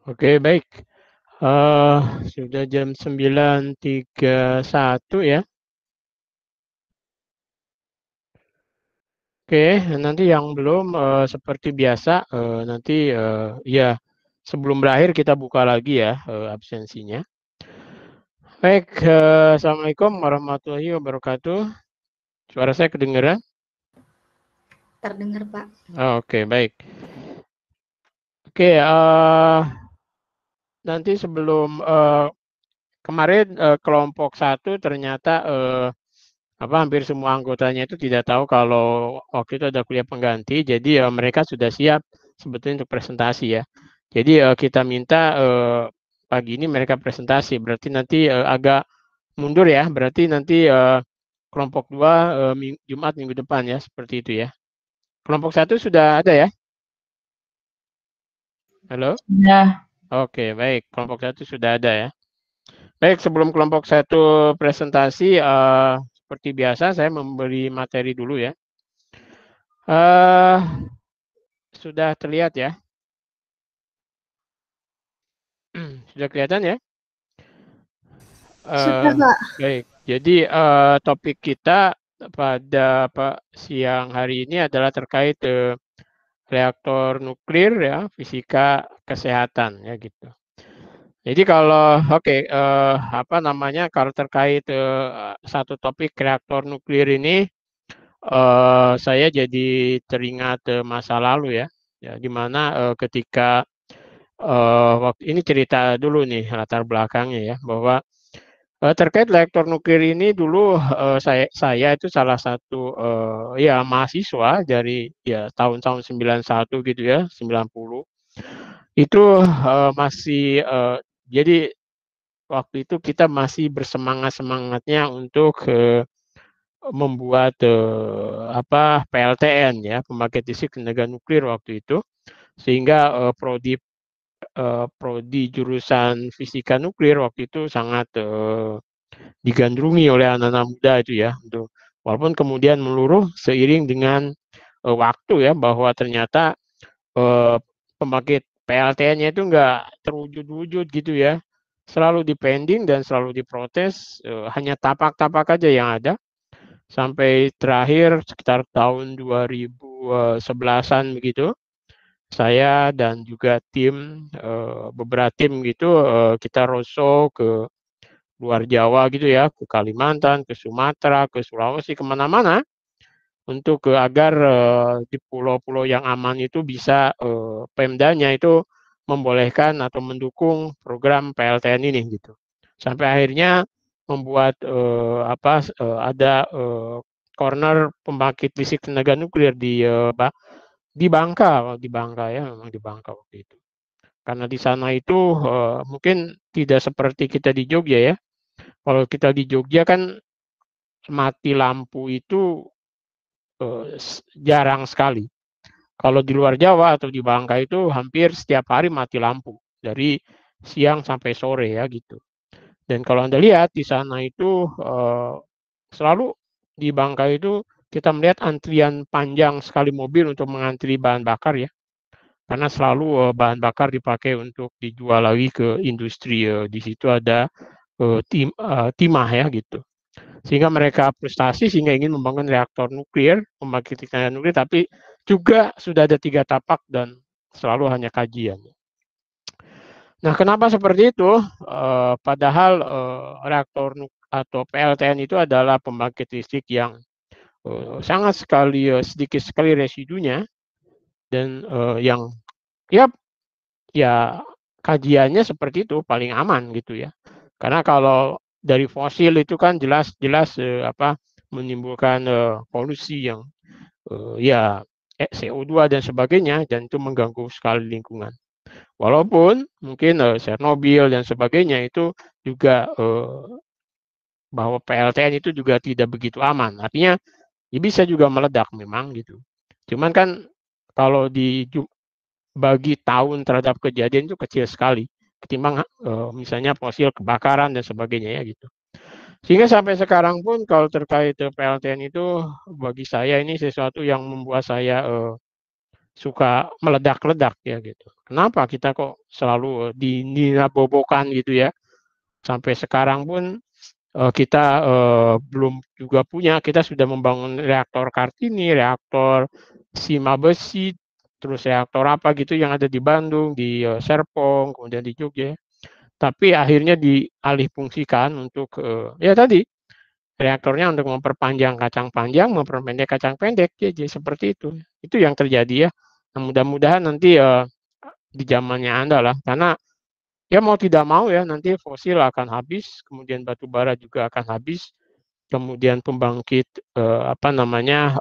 Oke, baik. Eh, Sudah jam 9.31 ya. Oke, nanti yang belum seperti biasa nanti ya sebelum berakhir kita buka lagi ya absensinya. Baik, Assalamualaikum warahmatullahi wabarakatuh. Suara saya kedengaran? Terdengar, Pak. Oke, baik. Oke, nanti sebelum kemarin kelompok 1 ternyata hampir semua anggotanya itu tidak tahu kalau waktu itu ada kuliah pengganti, jadi mereka sudah siap sebetulnya untuk presentasi ya. Jadi kita minta pagi ini mereka presentasi, berarti nanti agak mundur ya, berarti nanti kelompok 2 Jumat minggu depan ya, seperti itu ya. Kelompok 1 sudah ada ya? Halo? Sudah. Oke, baik. Kelompok 1 sudah ada ya. Baik, sebelum kelompok 1 presentasi, seperti biasa saya memberi materi dulu ya. Sudah terlihat ya? Sudah kelihatan ya? Sudah, Pak. Baik, jadi topik kita pada siang hari ini adalah terkait reaktor nuklir ya, fisika kesehatan ya gitu. Jadi kalau kalau terkait satu topik reaktor nuklir ini saya jadi teringat masa lalu ya, di mana ketika waktu ini cerita dulu nih latar belakangnya ya, bahwa terkait reaktor nuklir ini dulu saya itu salah satu ya mahasiswa dari ya tahun-tahun 91 gitu ya, 90. Itu masih jadi waktu itu kita masih bersemangat-semangatnya untuk membuat PLTN ya, pembangkit listrik tenaga nuklir waktu itu. Sehingga prodi jurusan fisika nuklir waktu itu sangat digandrungi oleh anak-anak muda itu ya. Walaupun kemudian meluruh seiring dengan waktu ya, bahwa ternyata pembangkit PLTN-nya itu nggak terwujud-wujud gitu ya. Selalu dipending dan selalu diprotes, hanya tapak-tapak aja yang ada. Sampai terakhir sekitar tahun 2011-an begitu, saya dan juga tim, beberapa tim gitu, kita roadshow ke luar Jawa gitu ya, ke Kalimantan, ke Sumatera, ke Sulawesi, kemana-mana untuk agar di pulau-pulau yang aman itu bisa Pemdanya itu membolehkan atau mendukung program PLTN ini gitu. Sampai akhirnya membuat ada corner pembangkit listrik tenaga nuklir di Bangka ya, memang di Bangka waktu itu. Karena di sana itu mungkin tidak seperti kita di Jogja ya. Kalau kita di Jogja kan mati lampu itu jarang sekali. Kalau di luar Jawa atau di Bangka itu hampir setiap hari mati lampu dari siang sampai sore ya gitu. Dan kalau Anda lihat di sana itu selalu di Bangka itu kita melihat antrian panjang sekali mobil untuk mengantri bahan bakar ya. Karena selalu bahan bakar dipakai untuk dijual lagi ke industri. Di situ ada timah ya gitu. Sehingga mereka frustasi sehingga ingin membangun reaktor nuklir, membangkit tenaga nuklir, tapi juga sudah ada 3 tapak dan selalu hanya kajian. Nah, kenapa seperti itu? Padahal reaktor atau PLTN itu adalah pembangkit listrik yang sangat sekali sedikit sekali residunya dan yang ya kajiannya seperti itu paling aman gitu ya. Karena kalau dari fosil itu kan jelas menimbulkan polusi yang ya CO2 dan sebagainya, dan itu mengganggu sekali lingkungan. Walaupun mungkin Chernobyl dan sebagainya itu juga bahwa PLTN itu juga tidak begitu aman. Artinya ya bisa juga meledak memang gitu. Cuman kan kalau bagi tahun terhadap kejadian itu kecil sekali ketimbang misalnya fosil kebakaran dan sebagainya ya gitu. Sehingga sampai sekarang pun kalau terkait PLTN itu bagi saya ini sesuatu yang membuat saya suka meledak-ledak ya gitu. kenapa kita kok selalu dininabobokan gitu ya. Sampai sekarang pun kita belum juga punya, kita sudah membangun reaktor Kartini, reaktor Sima Besi, terus reaktor apa gitu yang ada di Bandung, di Serpong, kemudian di Jogja. Tapi akhirnya dialih fungsikan untuk ya tadi reaktornya untuk memperpanjang kacang panjang, memperpendek kacang pendek, ya, jadi seperti itu. Itu yang terjadi ya. Nah, mudah-mudahan nanti di zamannya Anda lah, karena ya mau tidak mau ya nanti fosil akan habis, kemudian batu bara juga akan habis, kemudian pembangkit apa namanya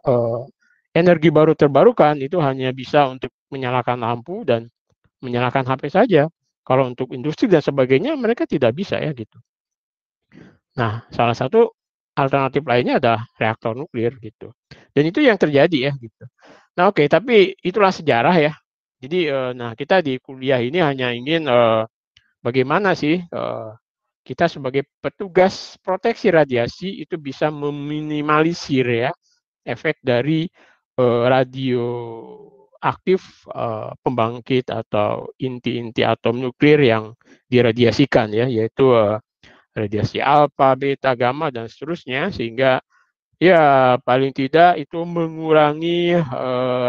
energi baru terbarukan itu hanya bisa untuk menyalakan lampu dan menyalakan HP saja. Kalau untuk industri dan sebagainya mereka tidak bisa ya gitu. Nah, salah satu alternatif lainnya adalah reaktor nuklir gitu. Dan itu yang terjadi ya gitu. Nah, oke, tapi itulah sejarah ya. Jadi nah kita di kuliah ini hanya ingin bagaimana sih kita sebagai petugas proteksi radiasi itu bisa meminimalisir ya efek dari radioaktif pembangkit atau inti-inti atom nuklir yang diradiasikan ya, yaitu radiasi alfa, beta, gamma dan seterusnya, sehingga ya paling tidak itu mengurangi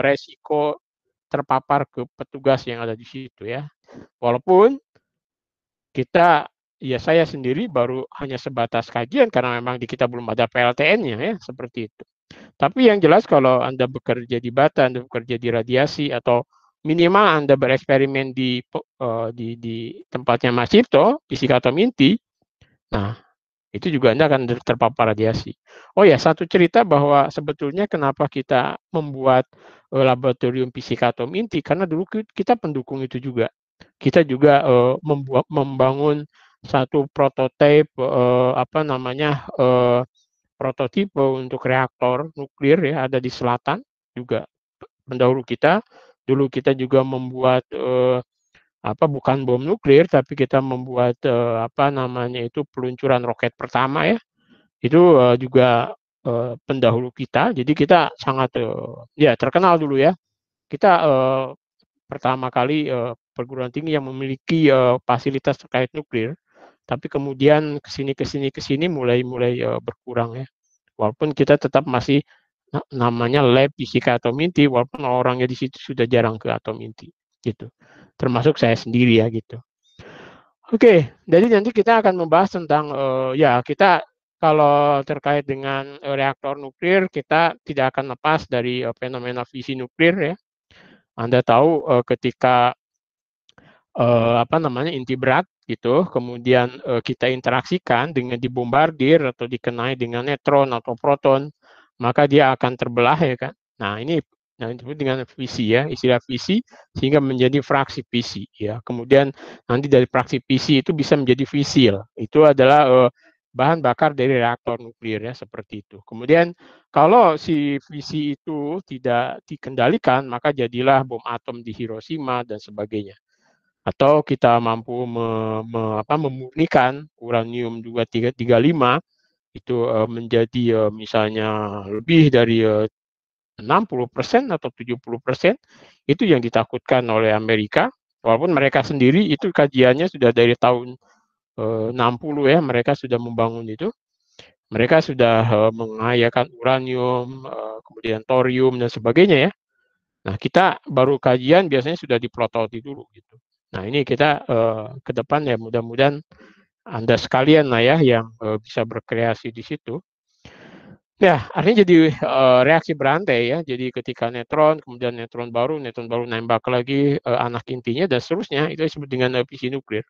resiko terpapar ke petugas yang ada di situ ya. Walaupun kita ya saya sendiri baru hanya sebatas kajian karena memang di kita belum ada PLTN-nya ya, seperti itu. Tapi yang jelas kalau Anda bekerja di bata, Anda bekerja di radiasi atau minimal Anda bereksperimen di tempatnya Mas Cipto, fisika atom inti, nah itu juga Anda akan terpapar radiasi. Oh ya, satu cerita bahwa sebetulnya kenapa kita membuat laboratorium fisika atom inti, karena dulu kita pendukung itu juga. Kita juga membangun satu prototipe apa namanya prototipe untuk reaktor nuklir ya ada di selatan juga pendahulu kita. Dulu kita juga membuat apa bukan bom nuklir tapi kita membuat apa namanya itu peluncuran roket pertama ya. Itu juga pendahulu kita. Jadi kita sangat ya terkenal dulu ya. Kita pertama kali perguruan tinggi yang memiliki fasilitas terkait nuklir. Tapi kemudian kesini mulai berkurang ya. Walaupun kita tetap masih namanya lab fisika atom inti, walaupun orangnya di situ sudah jarang ke atom inti, gitu. Termasuk saya sendiri ya gitu. Oke, jadi nanti kita akan membahas tentang ya kita kalau terkait dengan reaktor nuklir kita tidak akan lepas dari fenomena fisi nuklir ya. Anda tahu ketika apa namanya inti berat gitu, kemudian kita interaksikan dengan dibombardir atau dikenai dengan neutron atau proton, maka dia akan terbelah ya kan. Nah ini yang disebut dengan fisi ya, istilah fisi sehingga menjadi fraksi fisi ya. Kemudian nanti dari fraksi fisi itu bisa menjadi fisil. Itu adalah bahan bakar dari reaktor nuklir ya seperti itu. Kemudian kalau si fisi itu tidak dikendalikan maka jadilah bom atom di Hiroshima dan sebagainya. Atau kita mampu memurnikan uranium 235 itu menjadi misalnya lebih dari 60% atau 70%, itu yang ditakutkan oleh Amerika. Walaupun mereka sendiri itu kajiannya sudah dari tahun 60 ya, mereka sudah membangun itu. Mereka sudah mengayakan uranium, kemudian thorium dan sebagainya ya. Nah, kita baru kajian biasanya sudah diplototi dulu gitu. Nah, ini kita ke depan ya mudah-mudahan Anda sekalian lah ya yang bisa berkreasi di situ. Ya, artinya jadi reaksi berantai ya. Jadi ketika neutron, kemudian neutron baru nembak lagi anak intinya dan seterusnya, itu disebut dengan fisi nuklir.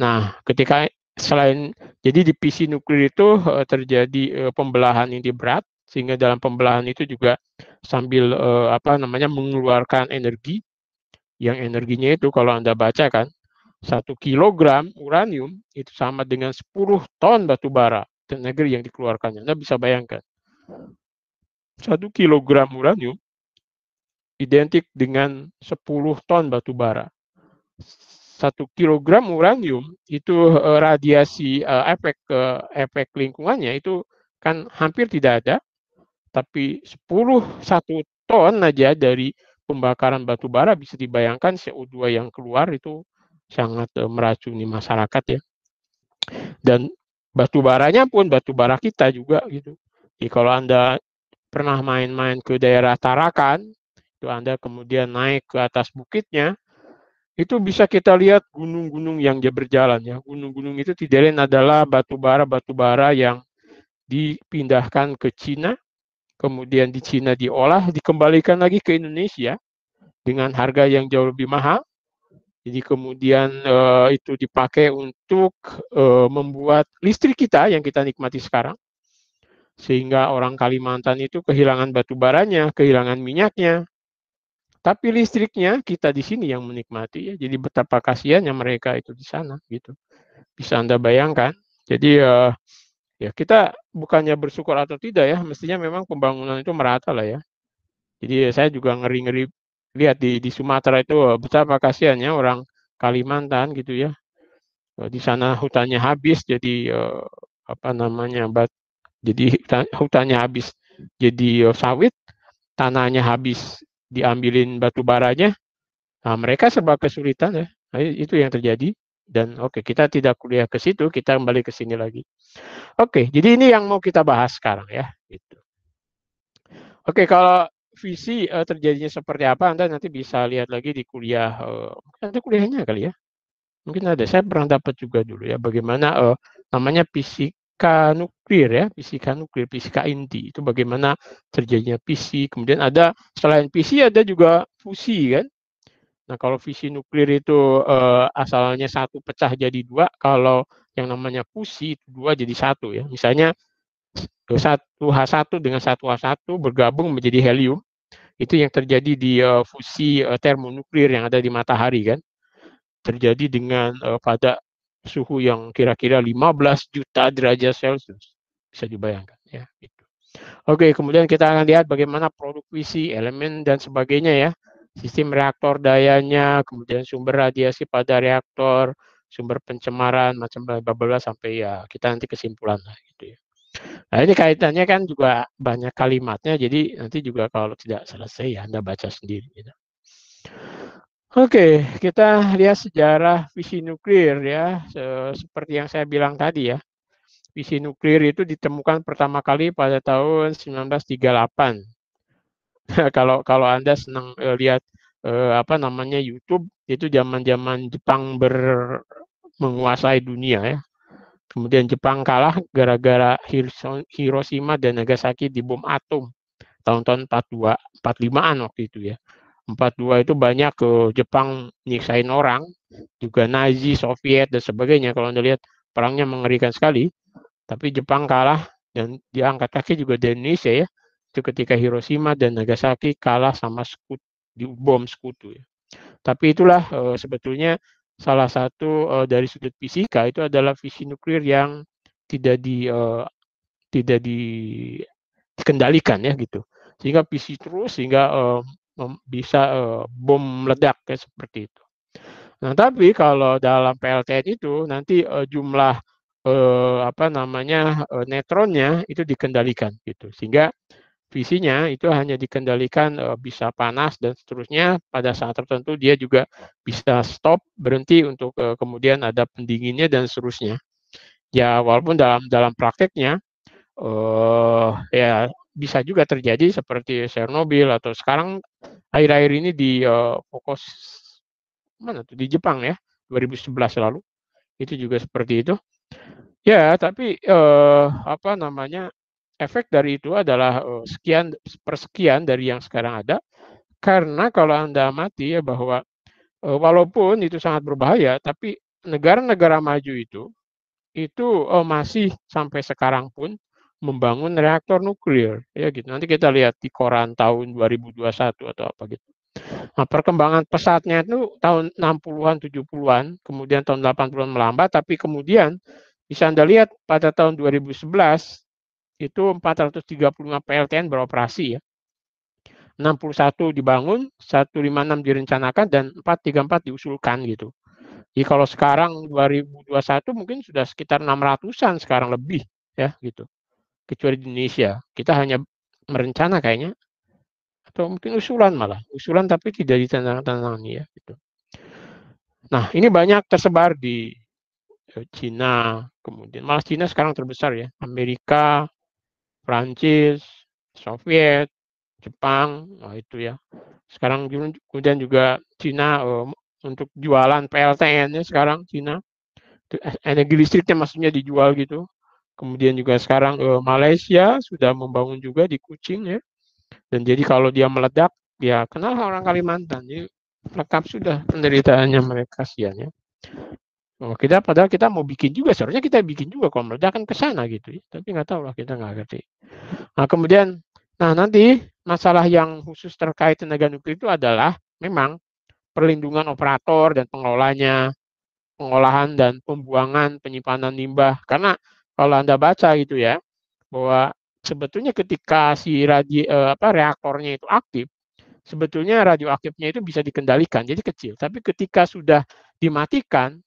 Nah, ketika selain jadi di fisi nuklir itu terjadi pembelahan inti berat, sehingga dalam pembelahan itu juga sambil apa namanya mengeluarkan energi, yang energinya itu kalau Anda baca kan 1 kilogram uranium itu sama dengan 10 ton batu bara tenaga yang dikeluarkannya. Anda bisa bayangkan 1 kilogram uranium identik dengan 10 ton batu bara. 1 kilogram uranium itu radiasi efek lingkungannya itu kan hampir tidak ada, tapi 1 ton aja dari pembakaran batu bara bisa dibayangkan CO2 yang keluar itu sangat meracuni masyarakat ya. Dan batu baranya pun batu bara kita juga gitu. Jadi kalau Anda pernah main-main ke daerah Tarakan, itu Anda kemudian naik ke atas bukitnya, itu bisa kita lihat gunung-gunung yang dia berjalan ya. Gunung-gunung itu tidak lain adalah batu bara yang dipindahkan ke Cina, kemudian di Cina diolah, dikembalikan lagi ke Indonesia dengan harga yang jauh lebih mahal. Jadi kemudian itu dipakai untuk membuat listrik kita yang kita nikmati sekarang. Sehingga orang Kalimantan itu kehilangan batu baranya, kehilangan minyaknya. Tapi listriknya kita di sini yang menikmati ya. Jadi betapa kasihannya mereka itu di sana gitu. Bisa Anda bayangkan. Jadi ya kita bukannya bersyukur atau tidak ya, mestinya memang pembangunan itu merata lah ya. Jadi saya juga ngeri-ngeri lihat di Sumatera itu betapa kasihannya orang Kalimantan gitu ya. Di sana hutannya habis jadi apa namanya jadi hutannya habis jadi sawit, tanahnya habis diambilin batu baranya. Nah, mereka serba kesulitan ya. Nah, itu yang terjadi. Dan oke, kita tidak kuliah ke situ, kita kembali ke sini lagi. Oke, jadi ini yang mau kita bahas sekarang ya. Gitu. Oke, kalau visi terjadinya seperti apa, Anda nanti bisa lihat lagi di kuliah. Ada kuliahnya kali ya? Mungkin ada. Saya pernah dapat juga dulu ya, bagaimana namanya fisika nuklir ya, fisika nuklir, fisika inti. Itu bagaimana terjadinya fisi. Kemudian ada, selain fisi ada juga fusi kan. Nah, kalau fisi nuklir itu asalnya satu pecah jadi dua, kalau yang namanya fusi itu dua jadi satu ya. Misalnya satu H1 dengan satu H1 bergabung menjadi helium. Itu yang terjadi di fusi termonuklir yang ada di matahari kan. Terjadi dengan pada suhu yang kira-kira 15 juta derajat Celcius. Bisa dibayangkan ya. Gitu. Oke, kemudian kita akan lihat bagaimana produk fisi, elemen dan sebagainya ya. Sistem reaktor dayanya, kemudian sumber radiasi pada reaktor, sumber pencemaran, macam bla bla bla sampai ya kita nanti kesimpulan lah gitu ya. Nah, ini kaitannya kan juga banyak kalimatnya, jadi nanti juga kalau tidak selesai ya Anda baca sendiri gitu. Oke, kita lihat sejarah fisi nuklir ya, seperti yang saya bilang tadi ya. Fisi nuklir itu ditemukan pertama kali pada tahun 1938. Kalau Anda senang lihat apa namanya YouTube, itu zaman-zaman Jepang menguasai dunia ya. Kemudian Jepang kalah gara-gara Hiroshima dan Nagasaki dibom atom tahun-tahun 42, 45-an waktu itu ya. 42 itu banyak ke Jepang nyiksain orang, juga Nazi, Soviet dan sebagainya. Kalau Anda lihat perangnya mengerikan sekali. Tapi Jepang kalah dan diangkat kaki juga di Indonesia ya. Itu ketika Hiroshima dan Nagasaki kalah sama bom sekutu ya. Tapi itulah sebetulnya salah satu dari sudut fisika itu adalah fisi nuklir yang tidak dikendalikan ya gitu. Sehingga fisi terus sehingga bisa bom meledak ya seperti itu. Nah, tapi kalau dalam PLTN itu nanti jumlah apa namanya neutronnya itu dikendalikan gitu. Sehingga visinya itu hanya dikendalikan bisa panas dan seterusnya, pada saat tertentu dia juga bisa stop, berhenti untuk kemudian ada pendinginnya dan seterusnya. Ya walaupun dalam prakteknya ya bisa juga terjadi seperti Chernobyl atau sekarang akhir-akhir ini di fokus mana tuh di Jepang ya 2011 lalu itu juga seperti itu. Ya, tapi apa namanya efek dari itu adalah sekian persekian dari yang sekarang ada. Karena kalau Anda amati ya bahwa walaupun itu sangat berbahaya, tapi negara-negara maju itu masih sampai sekarang pun membangun reaktor nuklir ya gitu. Nanti kita lihat di koran tahun 2021 atau apa gitu. Nah, perkembangan pesatnya itu tahun 60-an, 70-an, kemudian tahun 80-an melambat, tapi kemudian bisa Anda lihat pada tahun 2011 itu 435 PLTN beroperasi ya. 61 dibangun, 156 direncanakan dan 434 diusulkan gitu. Jadi kalau sekarang 2021 mungkin sudah sekitar 600-an sekarang lebih ya gitu. Kecuali di Indonesia. Kita hanya merencana kayaknya. atau mungkin usulan malah, usulan tapi tidak ditandatangani ya gitu. Nah, ini banyak tersebar di Cina, kemudian malah Cina sekarang terbesar ya, Amerika, Prancis, Soviet, Jepang, nah itu ya. Sekarang kemudian juga Cina untuk jualan PLTN-nya sekarang Cina, energi listriknya maksudnya dijual gitu. Kemudian juga sekarang Malaysia sudah membangun juga di Kuching ya. Dan jadi kalau dia meledak, ya kenal orang Kalimantan. Jadi lengkap sudah penderitaannya mereka kasihan ya. Oh, padahal kita mau bikin juga, seharusnya kita bikin juga kalau meledak kan ke sana gitu ya. Tapi nggak tahu lah, kita nggak ngerti. Nah kemudian, nanti masalah yang khusus terkait tenaga nuklir itu adalah memang perlindungan operator dan pengelolanya, pengolahan dan pembuangan penyimpanan limbah. Karena kalau Anda baca gitu ya, bahwa sebetulnya ketika si reaktornya itu aktif, sebetulnya radioaktifnya itu bisa dikendalikan, jadi kecil. Tapi ketika sudah dimatikan,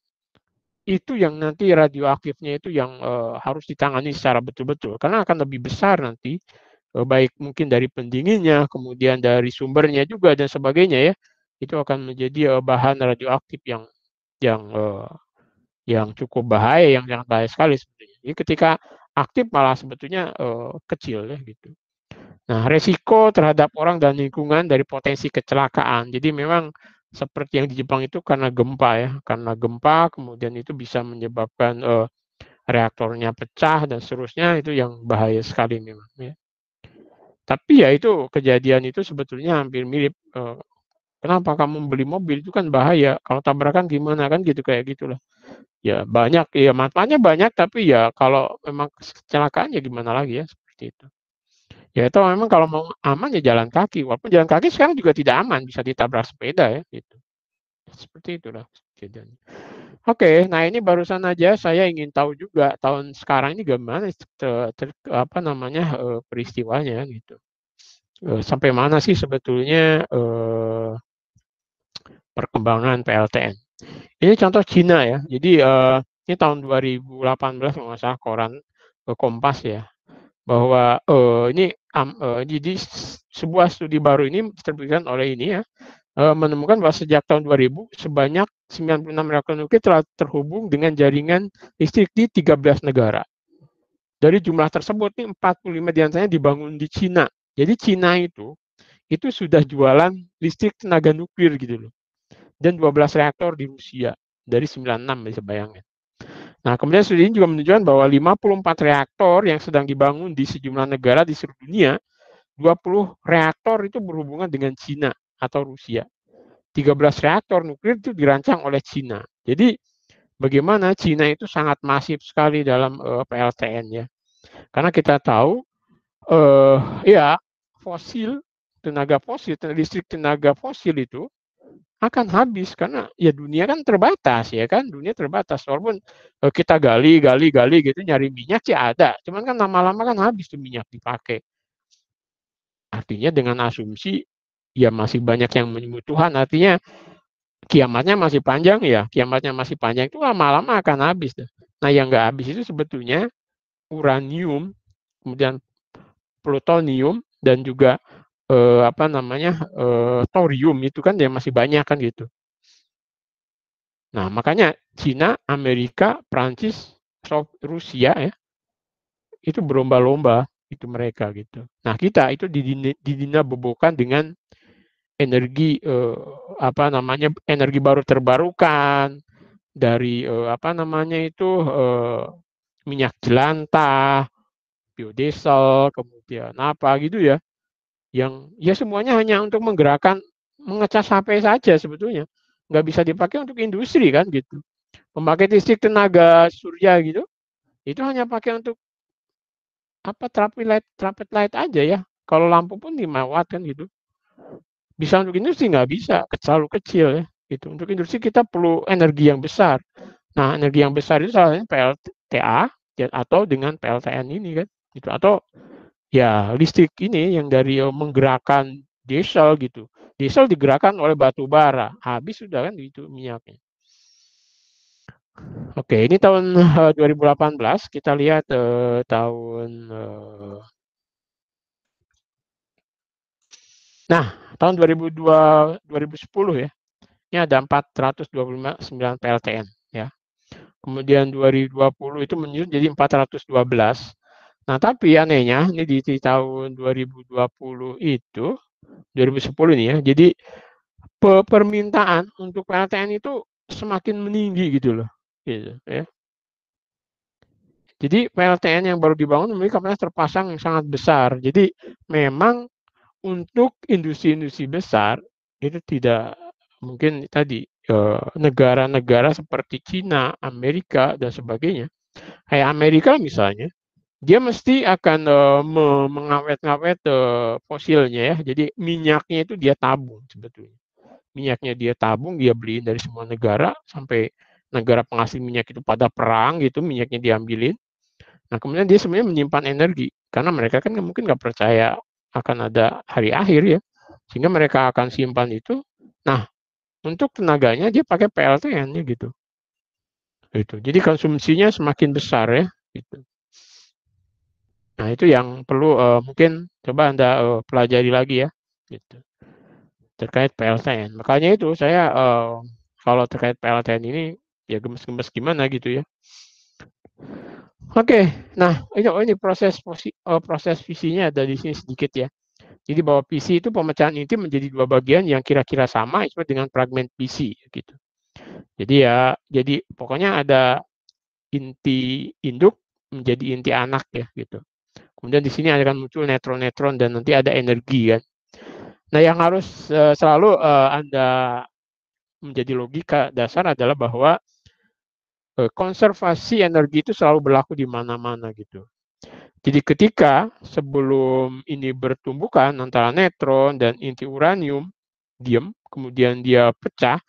itu yang nanti radioaktifnya itu yang harus ditangani secara betul-betul. Karena akan lebih besar nanti, baik mungkin dari pendinginnya, kemudian dari sumbernya juga dan sebagainya ya. Itu akan menjadi bahan radioaktif yang yang cukup bahaya, yang sangat bahaya sekali sebetulnya. Jadi ketika aktif malah sebetulnya kecil ya gitu. Nah, resiko terhadap orang dan lingkungan dari potensi kecelakaan. Jadi memang seperti yang di Jepang itu karena gempa ya, karena gempa kemudian itu bisa menyebabkan reaktornya pecah dan seterusnya, itu yang bahaya sekali memang ya. Tapi ya itu kejadian itu sebetulnya hampir mirip. Kenapa kamu beli mobil itu kan bahaya, kalau tabrakan gimana kan gitu, kayak gitulah. Ya banyak, ya manfaatnya banyak tapi ya kalau memang kecelakaan ya gimana lagi ya, seperti itu. Ya itu memang kalau mau aman ya jalan kaki, walaupun jalan kaki sekarang juga tidak aman, bisa ditabrak sepeda ya gitu. Seperti itulah kejadiannya. Oke, nah ini barusan aja saya ingin tahu juga tahun sekarang ini gimana apa namanya, peristiwanya gitu. Sampai mana sih sebetulnya perkembangan PLTN. Ini contoh Cina ya. Jadi ini tahun 2018 kalau nggak salah koran Kompas ya, bahwa jadi sebuah studi baru ini diterbitkan oleh ini ya, menemukan bahwa sejak tahun 2000 sebanyak 96 reaktor nuklir telah terhubung dengan jaringan listrik di 13 negara. Dari jumlah tersebut nih 45 diantaranya dibangun di Cina. Jadi Cina itu sudah jualan listrik tenaga nuklir gitu loh. Dan 12 reaktor di Rusia dari 96 bisa bayangin. Nah, kemudian studi ini juga menunjukkan bahwa 54 reaktor yang sedang dibangun di sejumlah negara di seluruh dunia, 20 reaktor itu berhubungan dengan Cina atau Rusia. 13 reaktor nuklir itu dirancang oleh Cina. Jadi bagaimana Cina itu sangat masif sekali dalam PLTN ya. Karena kita tahu ya tenaga fosil, listrik tenaga fosil itu akan habis karena ya dunia kan terbatas ya kan, dunia terbatas. Walaupun kita gali gitu nyari minyak sih ada, cuman kan lama-lama kan habis tuh minyak dipakai. Artinya dengan asumsi ya masih banyak yang menyembah Tuhan, artinya kiamatnya masih panjang ya, kiamatnya masih panjang itu lama-lama akan habis. Nah yang nggak habis itu sebetulnya uranium, kemudian plutonium dan juga apa namanya thorium itu kan yang masih banyak kan gitu. Nah, makanya Cina, Amerika, Prancis, Rusia ya, itu berlomba-lomba itu mereka gitu. Nah, kita itu didina-bobokan dengan energi apa namanya energi baru terbarukan dari apa namanya itu minyak jelantah, biodiesel, kemudian apa gitu ya, yang ya semuanya hanya untuk mengecas HP saja sebetulnya, nggak bisa dipakai untuk industri kan gitu. Pembangkit listrik tenaga surya gitu, itu hanya pakai untuk apa traffic light aja ya. Kalau lampu pun 5 watt kan gitu. Bisa untuk industri nggak bisa, terlalu kecil ya gitu. Untuk industri kita perlu energi yang besar. Nah, energi yang besar itu salah satunya PLTA atau dengan PLTN ini kan gitu. Atau ya listrik ini yang dari menggerakkan diesel gitu. Diesel digerakkan oleh batu bara, habis sudah kan itu minyaknya. Oke, ini tahun 2018 kita lihat tahun Nah, tahun 2010 ya, ini ada 429 PLTN ya. Kemudian 2020 itu menyusut jadi 412. Nah, tapi anehnya ini di tahun 2020 itu 2010 ini ya. Jadi permintaan untuk PLTN itu semakin meninggi gitu loh. Gitu ya. Jadi PLTN yang baru dibangun memiliki kapasitas terpasang yang sangat besar. Jadi memang untuk industri-industri besar itu tidak mungkin tadi negara-negara seperti Cina, Amerika dan sebagainya. Kayak Amerika misalnya, dia mesti akan mengawet-ngawet fosilnya ya. Jadi minyaknya itu dia tabung sebetulnya. Minyaknya dia tabung, dia beliin dari semua negara sampai negara penghasil minyak itu pada perang gitu, minyaknya diambilin. Nah, kemudian dia sebenarnya menyimpan energi karena mereka kan mungkin nggak percaya akan ada hari akhir ya, sehingga mereka akan simpan itu. Nah, untuk tenaganya dia pakai PLTN ya gitu. Gitu. Jadi konsumsinya semakin besar ya. Gitu. Nah, itu yang perlu mungkin coba Anda pelajari lagi ya. Gitu. Terkait PLTN. Makanya itu saya kalau terkait PLTN ini ya gemes-gemes gimana gitu ya. Oke, nah ini proses visinya ada di sini sedikit ya. Jadi bahwa PC itu pemecahan inti menjadi dua bagian yang kira-kira sama disebut dengan fragmen PC gitu. Jadi ya, jadi pokoknya ada inti induk menjadi inti anak ya gitu. Kemudian di sini akan muncul netron-netron dan nanti ada energi kan. Nah yang harus selalu Anda menjadi logika dasar adalah bahwa konservasi energi itu selalu berlaku di mana-mana gitu. Jadi ketika sebelum ini bertumbukan antara netron dan inti uranium diem, kemudian dia pecah,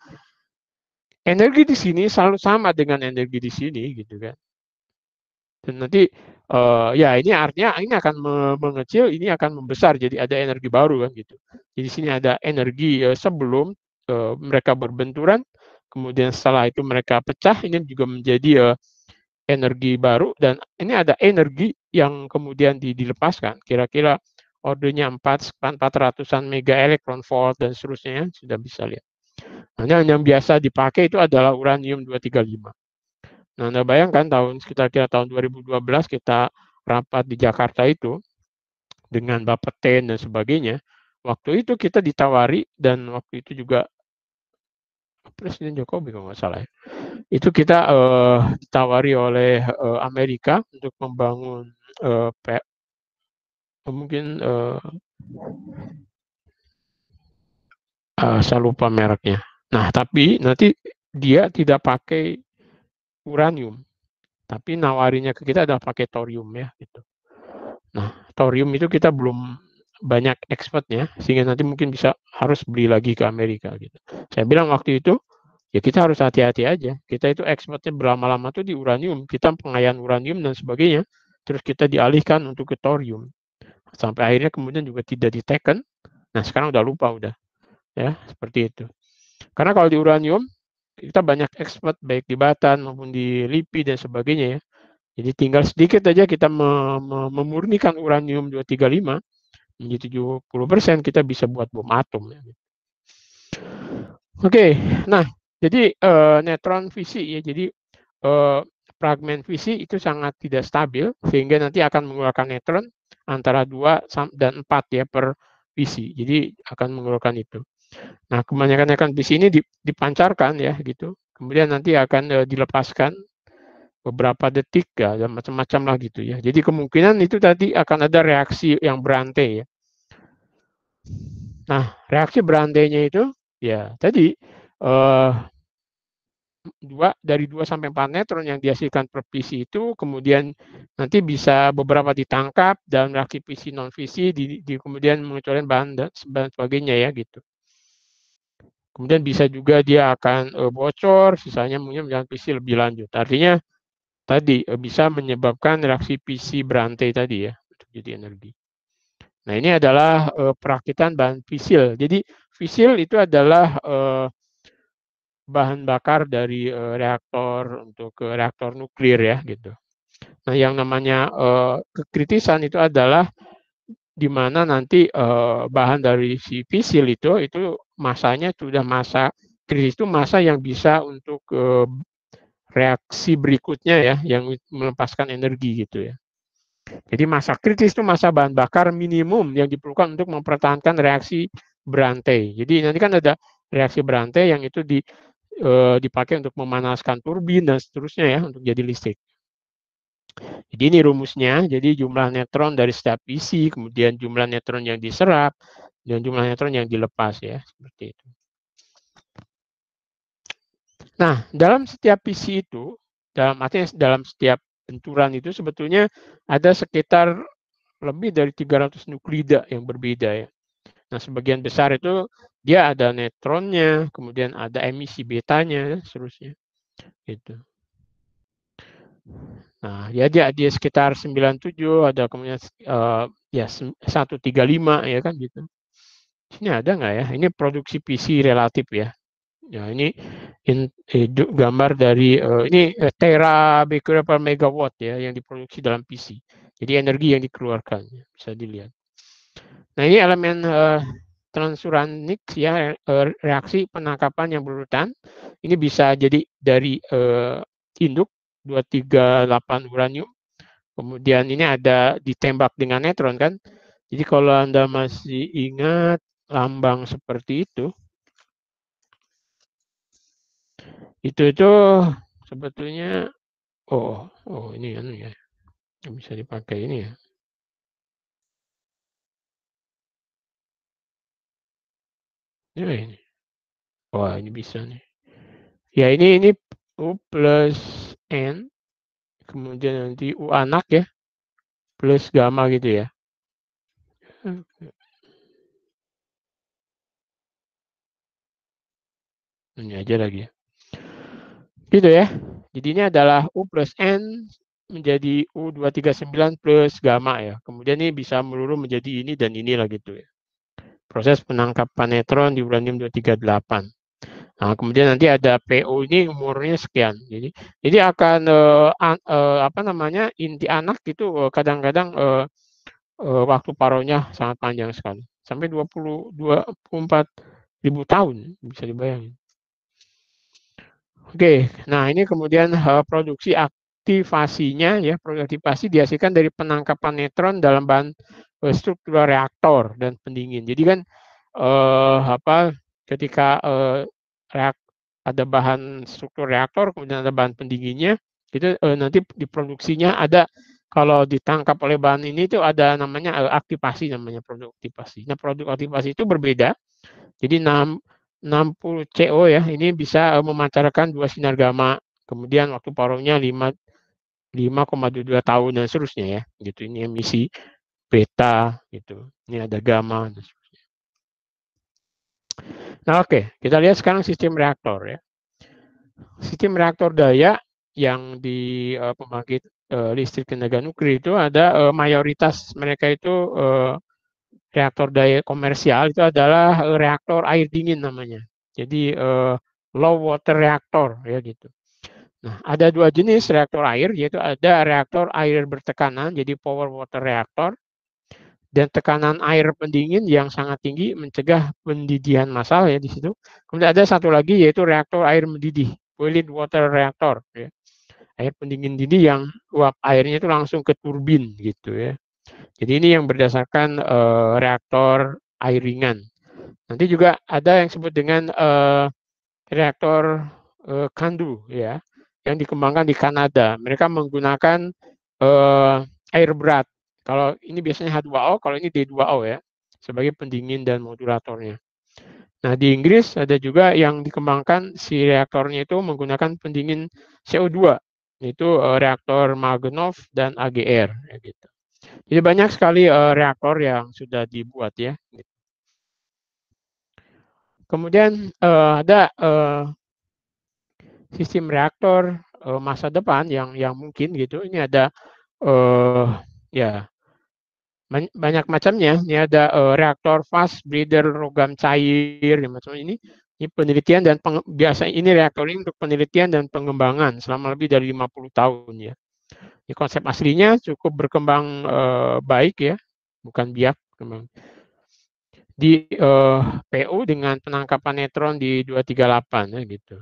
energi di sini selalu sama dengan energi di sini gitu kan. Dan nanti ya ini artinya ini akan mengecil, ini akan membesar jadi ada energi baru kan gitu. Jadi sini ada energi sebelum mereka berbenturan, kemudian setelah itu mereka pecah, ini juga menjadi energi baru dan ini ada energi yang kemudian dilepaskan. Kira-kira ordenya 400-an mega elektron volt dan seterusnya ya, sudah bisa lihat. Nah, yang biasa dipakai itu adalah uranium 235. Nah, Anda bayangkan sekitar tahun 2012 kita rapat di Jakarta itu dengan Bapeten dan sebagainya. Waktu itu kita ditawari dan waktu itu juga Presiden Jokowi kalau nggak salah ya. Itu kita ditawari oleh Amerika untuk membangun mungkin saya lupa mereknya. Nah, tapi nanti dia tidak pakai uranium, tapi nawarinya ke kita adalah pakai thorium ya gitu. Nah, thorium itu kita belum banyak exportnya, sehingga nanti mungkin harus beli lagi ke Amerika gitu. Saya bilang waktu itu, ya kita harus hati-hati aja. Kita itu ekspornya berlama-lama tuh di uranium, kita pengayaan uranium dan sebagainya, terus kita dialihkan untuk ke thorium. Sampai akhirnya kemudian juga tidak diteken. Nah, sekarang udah lupa udah. Ya, seperti itu. Karena kalau di uranium, kita banyak ekspor baik di batan maupun di LIPI dan sebagainya ya. Jadi tinggal sedikit aja kita memurnikan uranium 235 menjadi 70% kita bisa buat bom atom. Ya. Oke, nah jadi netron fisi ya, jadi fragmen fisi itu sangat tidak stabil sehingga nanti akan mengeluarkan netron antara 2 dan 4 ya per fisi. Jadi akan mengeluarkan itu. Nah, kebanyakan fisi ini dipancarkan ya gitu. Kemudian nanti akan dilepaskan beberapa detik ya dan macam-macam lah gitu ya. Jadi kemungkinan itu tadi akan ada reaksi yang berantai ya. Nah, reaksi berantainya itu ya tadi eh, dari 2 sampai 4 neutron yang dihasilkan per fisi itu kemudian nanti bisa beberapa ditangkap dan reaksi fisi non fisi di kemudian mengeluarkan bahan dan sebagainya ya gitu. Kemudian bisa juga dia akan bocor, sisanya mungkin menjadi fisi lebih lanjut. Artinya tadi bisa menyebabkan reaksi fisi berantai tadi ya untuk jadi energi. Nah, ini adalah perakitan bahan fisil. Jadi fisil itu adalah bahan bakar dari reaktor untuk reaktor nuklir ya gitu. Nah, yang namanya kekritisan itu adalah di mana nanti bahan dari si fisil itu masanya sudah masa kritis, itu masa yang bisa untuk reaksi berikutnya ya, yang melepaskan energi gitu ya. Jadi masa kritis itu masa bahan bakar minimum yang diperlukan untuk mempertahankan reaksi berantai. Jadi nanti kan ada reaksi berantai yang itu dipakai untuk memanaskan turbin dan seterusnya ya, untuk jadi listrik. Jadi ini rumusnya, jadi jumlah neutron dari setiap isi, kemudian jumlah neutron yang diserap, dan jumlah neutron yang dilepas ya, seperti itu. Nah, dalam setiap isi itu, dalam setiap benturan itu sebetulnya ada sekitar lebih dari 300 nuklida yang berbeda ya. Nah, sebagian besar itu dia ada neutronnya, kemudian ada emisi betanya, seterusnya. Gitu. Nah, ya dia sekitar 97, ada kemudian ya 135 ya kan gitu. Ini ada nggak ya? Ini produksi PC relatif ya. Ya ini gambar dari ini tera becquerel per megawatt ya yang diproduksi dalam PC. Jadi energi yang dikeluarkan bisa dilihat. Nah ini elemen transuranik ya, reaksi penangkapan yang berurutan. Ini bisa jadi dari induk 238 uranium. Kemudian ini ada ditembak dengan neutron kan. Jadi kalau Anda masih ingat lambang seperti itu sebetulnya ini ya. Bisa dipakai ini ya. Ya ini. Wah, ini bisa nih. Ya ini U plus N, kemudian nanti U anak ya, plus gamma gitu ya. Ini aja lagi ya. Gitu ya. Jadi ini adalah U plus N menjadi U239 plus gamma ya. Kemudian ini bisa meluru menjadi ini dan inilah gitu ya. Proses penangkapan neutron di uranium 238. Nah, kemudian nanti ada PO ini umurnya sekian. Jadi akan apa namanya inti anak itu kadang-kadang waktu paronya sangat panjang sekali, sampai 24.000 tahun bisa dibayangin. Oke, nah ini kemudian produksi aktivasinya ya, produksi aktivasi dihasilkan dari penangkapan neutron dalam bahan struktur reaktor dan pendingin. Jadi kan ketika ada bahan struktur reaktor, kemudian ada bahan pendinginnya, itu nanti diproduksinya ada, kalau ditangkap oleh bahan ini itu ada namanya aktivasi, namanya produk aktivasi. Nah, produk aktivasi itu berbeda. Jadi 60 CO ya, ini bisa memancarkan 2 sinar gamma. Kemudian waktu parohnya 5,22 tahun dan seterusnya ya. Gitu. Ini emisi beta gitu. Ini ada gamma dan seterusnya. Nah, oke, kita lihat sekarang sistem reaktor ya. Sistem reaktor daya yang di pembangkit listrik tenaga nuklir itu ada mayoritas mereka itu reaktor daya komersial itu adalah reaktor air dingin namanya. Jadi low water reaktor ya gitu. Nah, ada dua jenis reaktor air, yaitu ada reaktor air bertekanan, jadi power water reactor, dan tekanan air pendingin yang sangat tinggi mencegah pendidihan massal ya di situ. Kemudian ada satu lagi yaitu reaktor air mendidih, boiling water reactor ya. Air pendingin didih yang uap airnya itu langsung ke turbin gitu ya. Jadi ini yang berdasarkan reaktor air ringan. Nanti juga ada yang disebut dengan reaktor Candu ya, yang dikembangkan di Kanada. Mereka menggunakan air berat. Kalau ini biasanya H2O, kalau ini D2O ya, sebagai pendingin dan modulatornya. Nah, di Inggris ada juga yang dikembangkan si reaktornya itu menggunakan pendingin CO2, yaitu reaktor Magenov dan AGR. Ya, gitu. Jadi banyak sekali reaktor yang sudah dibuat ya. Kemudian ada sistem reaktor masa depan yang mungkin gitu. Ini ada ya banyak macamnya. Ini ada reaktor fast breeder logam cair macam ini. Ini penelitian dan biasa ini reaktor ini untuk penelitian dan pengembangan selama lebih dari 50 tahun ya. Ini konsep aslinya cukup berkembang baik ya, bukan biak. Di PU dengan penangkapan neutron di 238 ya gitu.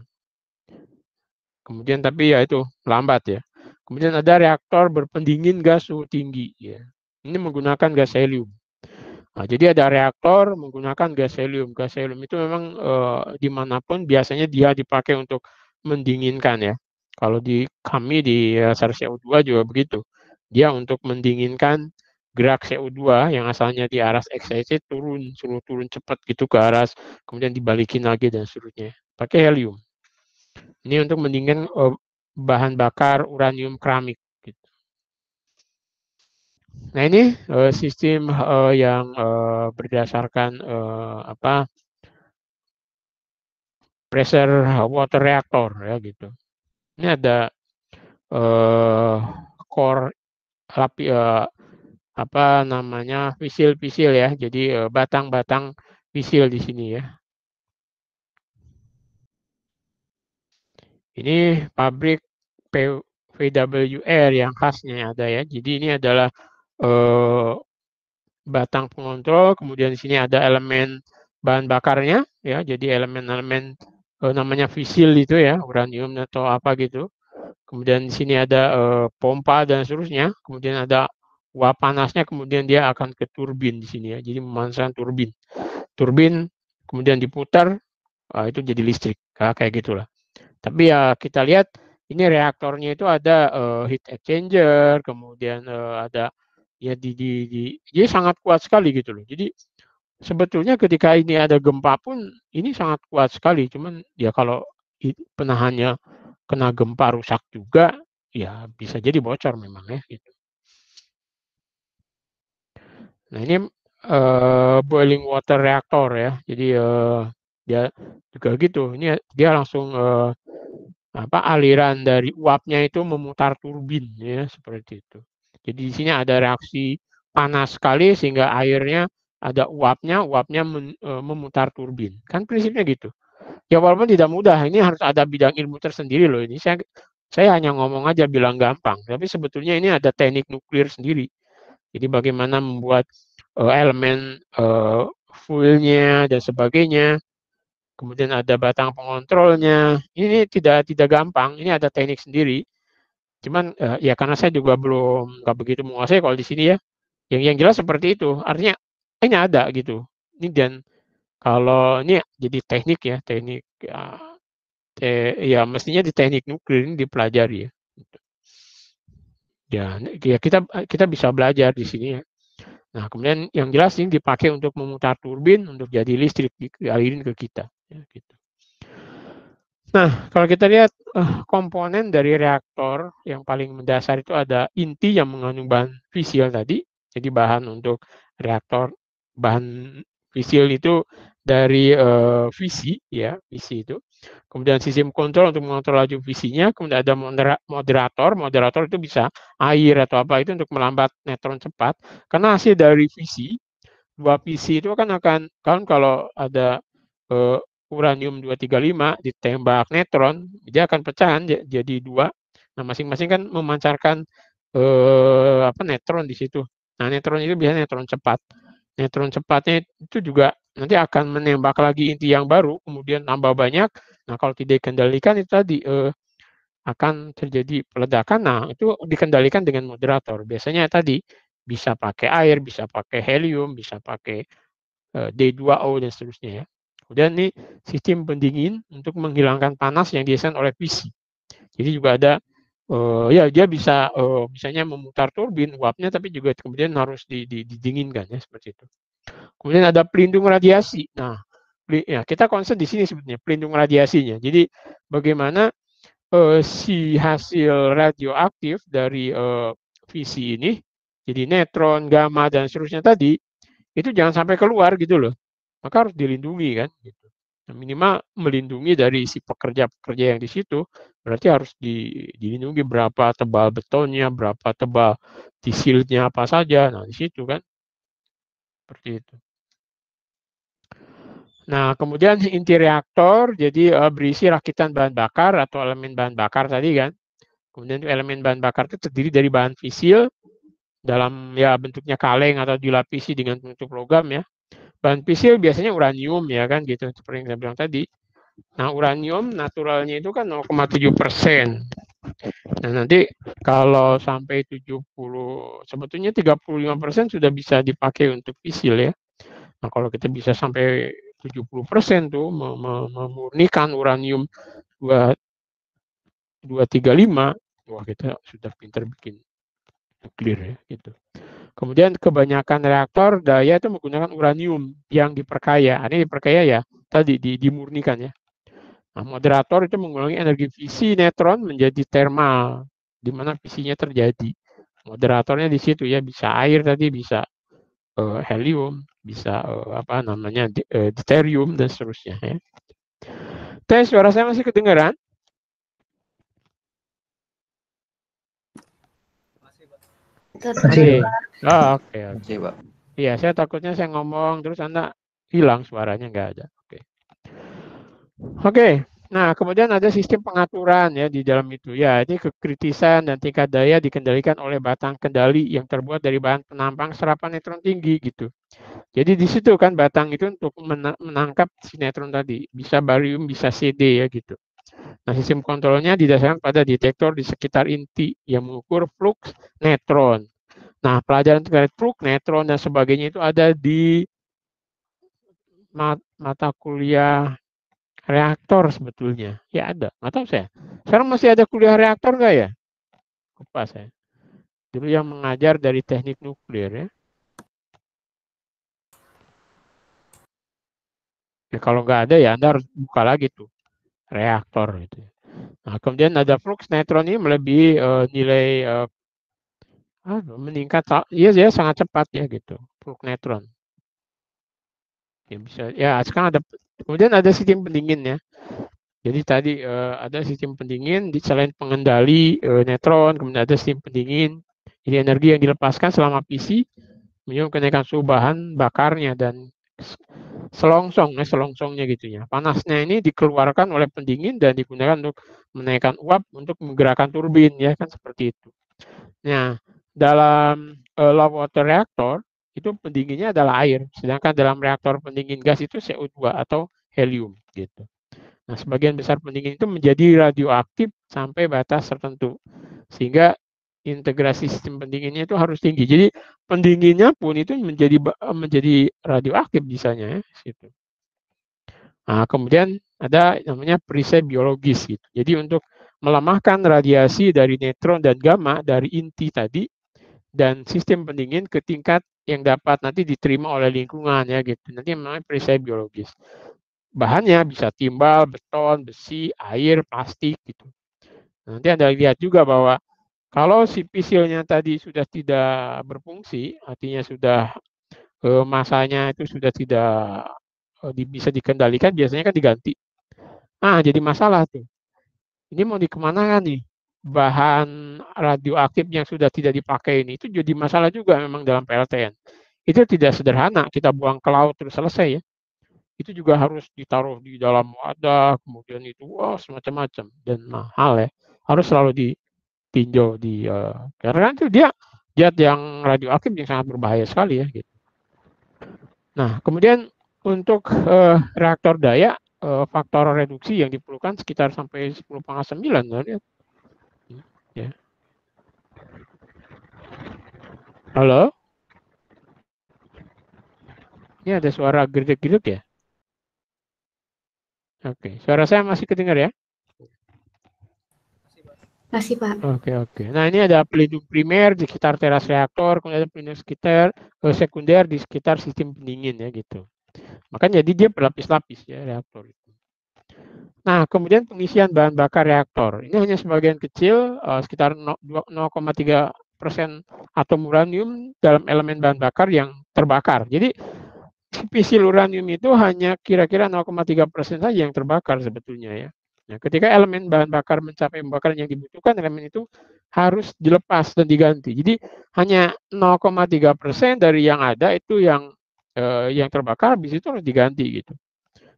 Kemudian tapi ya itu lambat ya. Kemudian ada reaktor berpendingin gas suhu tinggi ya. Ini menggunakan gas helium. Nah, jadi ada reaktor menggunakan gas helium. Gas helium itu memang dimanapun biasanya dia dipakai untuk mendinginkan ya. Kalau di kami di SAR CO2 juga begitu. Dia untuk mendinginkan gerak CO2 yang asalnya di aras excited suruh turun cepat gitu ke aras, kemudian dibalikin lagi dan seterusnya. Pakai helium. Ini untuk mendinginkan bahan bakar uranium keramik. Nah ini sistem yang berdasarkan pressure water reactor ya gitu. Ini ada core fisil ya. Jadi batang-batang fisil di sini ya. Ini pabrik VWR yang khasnya ada ya. Jadi ini adalah batang pengontrol, kemudian di sini ada elemen bahan bakarnya ya. Jadi elemen-elemen namanya fisil itu ya, uranium atau apa gitu. Kemudian di sini ada pompa dan seterusnya. Kemudian ada uap panasnya, kemudian dia akan ke turbin di sini ya. Jadi memanaskan turbin. Turbin kemudian diputar, itu jadi listrik kayak gitulah. Tapi ya kita lihat ini reaktornya itu ada heat exchanger, kemudian ada ya jadi sangat kuat sekali gitu loh. Jadi sebetulnya ketika ini ada gempa pun ini sangat kuat sekali. Cuman ya kalau penahannya kena gempa rusak juga, ya bisa jadi bocor memang ya gitu. Nah ini boiling water reactor ya. Jadi dia juga gitu. Ini dia langsung aliran dari uapnya itu memutar turbin ya seperti itu. Jadi di sini ada reaksi panas sekali sehingga airnya ada uapnya memutar turbin. Kan prinsipnya gitu. Ya walaupun tidak mudah, ini harus ada bidang ilmu tersendiri loh ini. Saya hanya ngomong aja bilang gampang, tapi sebetulnya ini ada teknik nuklir sendiri. Jadi bagaimana membuat elemen fuelnya dan sebagainya. Kemudian ada batang pengontrolnya. Ini tidak gampang. Ini ada teknik sendiri. Cuman ya karena saya juga belum nggak begitu menguasai kalau di sini ya. Yang jelas seperti itu. Artinya ini ada gitu. Ini dan kalau ini jadi teknik ya, teknik ya mestinya di teknik nuklir ini dipelajari ya. Ya kita bisa belajar di sini ya. Nah, kemudian yang jelas ini dipakai untuk memutar turbin untuk jadi listrik dialirin ke kita ya, gitu. Nah, kalau kita lihat komponen dari reaktor yang paling mendasar itu ada inti yang mengandung bahan fisil tadi. Jadi bahan untuk reaktor, bahan fisil itu dari fisi ya, fisi itu. Kemudian sistem kontrol untuk mengontrol laju fisinya, kemudian ada moderator. Moderator itu bisa air atau apa itu untuk melambat neutron cepat. Karena hasil dari fisi, dua fisi itu kan kalau ada uranium 235 ditembak neutron, dia akan pecah jadi dua. Nah, masing-masing kan memancarkan neutron di situ. Nah, neutron itu biasanya neutron cepat. Neutron cepatnya itu juga nanti akan menembak lagi inti yang baru, kemudian tambah banyak. Nah, kalau tidak dikendalikan itu tadi akan terjadi peledakan. Nah, itu dikendalikan dengan moderator. Biasanya tadi bisa pakai air, bisa pakai helium, bisa pakai D2O dan seterusnya ya. Kemudian ini sistem pendingin untuk menghilangkan panas yang dihasilkan oleh fisi. Jadi juga ada ya dia bisa misalnya memutar turbin uapnya tapi juga kemudian harus didinginkan ya seperti itu. Kemudian ada pelindung radiasi. Nah, ya kita concern di sini sebetulnya pelindung radiasinya. Jadi bagaimana si hasil radioaktif dari fisi ini jadi neutron, gamma dan seterusnya tadi itu jangan sampai keluar gitu loh. Maka harus dilindungi kan gitu. Nah, minimal melindungi dari si pekerja-pekerja yang di situ, berarti harus dilindungi berapa tebal betonnya, berapa tebal tisilnya apa saja. Nah, di situ kan seperti itu. Nah, kemudian inti reaktor jadi berisi rakitan bahan bakar atau elemen bahan bakar tadi kan. Kemudian elemen bahan bakar itu terdiri dari bahan fisil, dalam ya bentuknya kaleng atau dilapisi dengan penutup logam ya. Bahan fisil biasanya uranium ya kan gitu seperti yang saya bilang tadi. Nah, uranium naturalnya itu kan 0,7%. Nah, nanti kalau sampai 70, sebetulnya 35% sudah bisa dipakai untuk fisil ya. Nah, kalau kita bisa sampai 70% tuh memurnikan uranium 235, wah kita sudah pintar bikin nuklir ya gitu. Kemudian kebanyakan reaktor daya itu menggunakan uranium yang diperkaya. Ini diperkaya ya, tadi dimurnikan ya. Nah, moderator itu mengurangi energi fisi neutron menjadi thermal, di mana fisinya terjadi. Moderatornya di situ ya, bisa air tadi, bisa helium, bisa apa namanya deuterium dan seterusnya ya. Tes, suara saya masih kedengaran? Masih. Oh, oke. Oke, Pak. Iya, saya takutnya saya ngomong terus Anda hilang suaranya, nggak ada. Oke. Nah, kemudian ada sistem pengaturan ya di dalam itu. Ya, ini kekritisan dan tingkat daya dikendalikan oleh batang kendali yang terbuat dari bahan penampang serapan neutron tinggi gitu. Jadi di situ kan batang itu untuk menangkap si neutron tadi. Bisa barium, bisa CD ya gitu. Nah, sistem kontrolnya didasarkan pada detektor di sekitar inti yang mengukur flux neutron. Nah, pelajaran terkait flux neutron dan sebagainya itu ada di mata kuliah reaktor sebetulnya. Ya ada, nggak tahu saya. Sekarang masih ada kuliah reaktor nggak ya? Lupa saya. Dulu yang mengajar dari teknik nuklir ya. Ya kalau nggak ada ya Anda harus buka lagi tuh reaktor gitu. Nah, kemudian ada flux neutron ini melebihi nilai meningkat, iya ya sangat cepat ya gitu, flux neutron. Ya bisa, ya sekarang ada, kemudian ada sistem pendingin ya. Jadi tadi ada sistem pendingin di selain pengendali neutron, kemudian ada sistem pendingin. Jadi energi yang dilepaskan selama PC minimum kenaikan suhu bahan bakarnya dan selongsongnya gitu ya. Panasnya ini dikeluarkan oleh pendingin dan digunakan untuk menaikkan uap untuk menggerakkan turbin ya kan seperti itu. Nah, dalam low water reactor itu pendinginnya adalah air, sedangkan dalam reaktor pendingin gas itu CO2 atau helium gitu. Nah, sebagian besar pendingin itu menjadi radioaktif sampai batas tertentu, sehingga integrasi sistem pendinginnya itu harus tinggi. Jadi pendinginnya pun itu menjadi radioaktif bisanya ya, gitu. Nah, kemudian ada namanya perisai biologis gitu. Jadi untuk melemahkan radiasi dari neutron dan gamma dari inti tadi dan sistem pendingin ke tingkat yang dapat nanti diterima oleh lingkungan ya gitu. Nanti namanya perisai biologis. Bahannya bisa timbal, beton, besi, air, plastik gitu. Nanti Anda lihat juga bahwa kalau si pisilnya tadi sudah tidak berfungsi, artinya sudah masanya itu sudah tidak bisa dikendalikan, biasanya kan diganti. Nah, jadi masalah tuh. Ini mau dikemanakan nih? Bahan radioaktif yang sudah tidak dipakai ini itu jadi masalah juga memang dalam PLTN. Itu tidak sederhana kita buang ke laut terus selesai ya. Itu juga harus ditaruh di dalam wadah, kemudian itu wah semacam-macam dan mahal ya. Harus selalu ditinjau karena itu dia zat yang radioaktif yang sangat berbahaya sekali ya gitu. Nah, kemudian untuk reaktor daya faktor reduksi yang diperlukan sekitar sampai 10⁹ ya. Ya. Halo? Ini ada suara gedek-gedek ya? Oke, suara saya masih kedengar ya? Masih, Pak. Oke. Nah, ini ada pelindung primer di sekitar teras reaktor, kemudian ada pelindung sekunder di sekitar sistem pendingin ya gitu. Makanya jadi dia berlapis-lapis ya reaktor itu. Nah, kemudian pengisian bahan bakar reaktor. Ini hanya sebagian kecil, sekitar 0,3% atom uranium dalam elemen bahan bakar yang terbakar. Jadi fisil uranium itu hanya kira-kira 0,3% saja yang terbakar sebetulnya ya. Nah, ketika elemen bahan bakar mencapai pembakaran yang dibutuhkan, elemen itu harus dilepas dan diganti. Jadi hanya 0,3% dari yang ada itu yang terbakar, habis itu harus diganti gitu.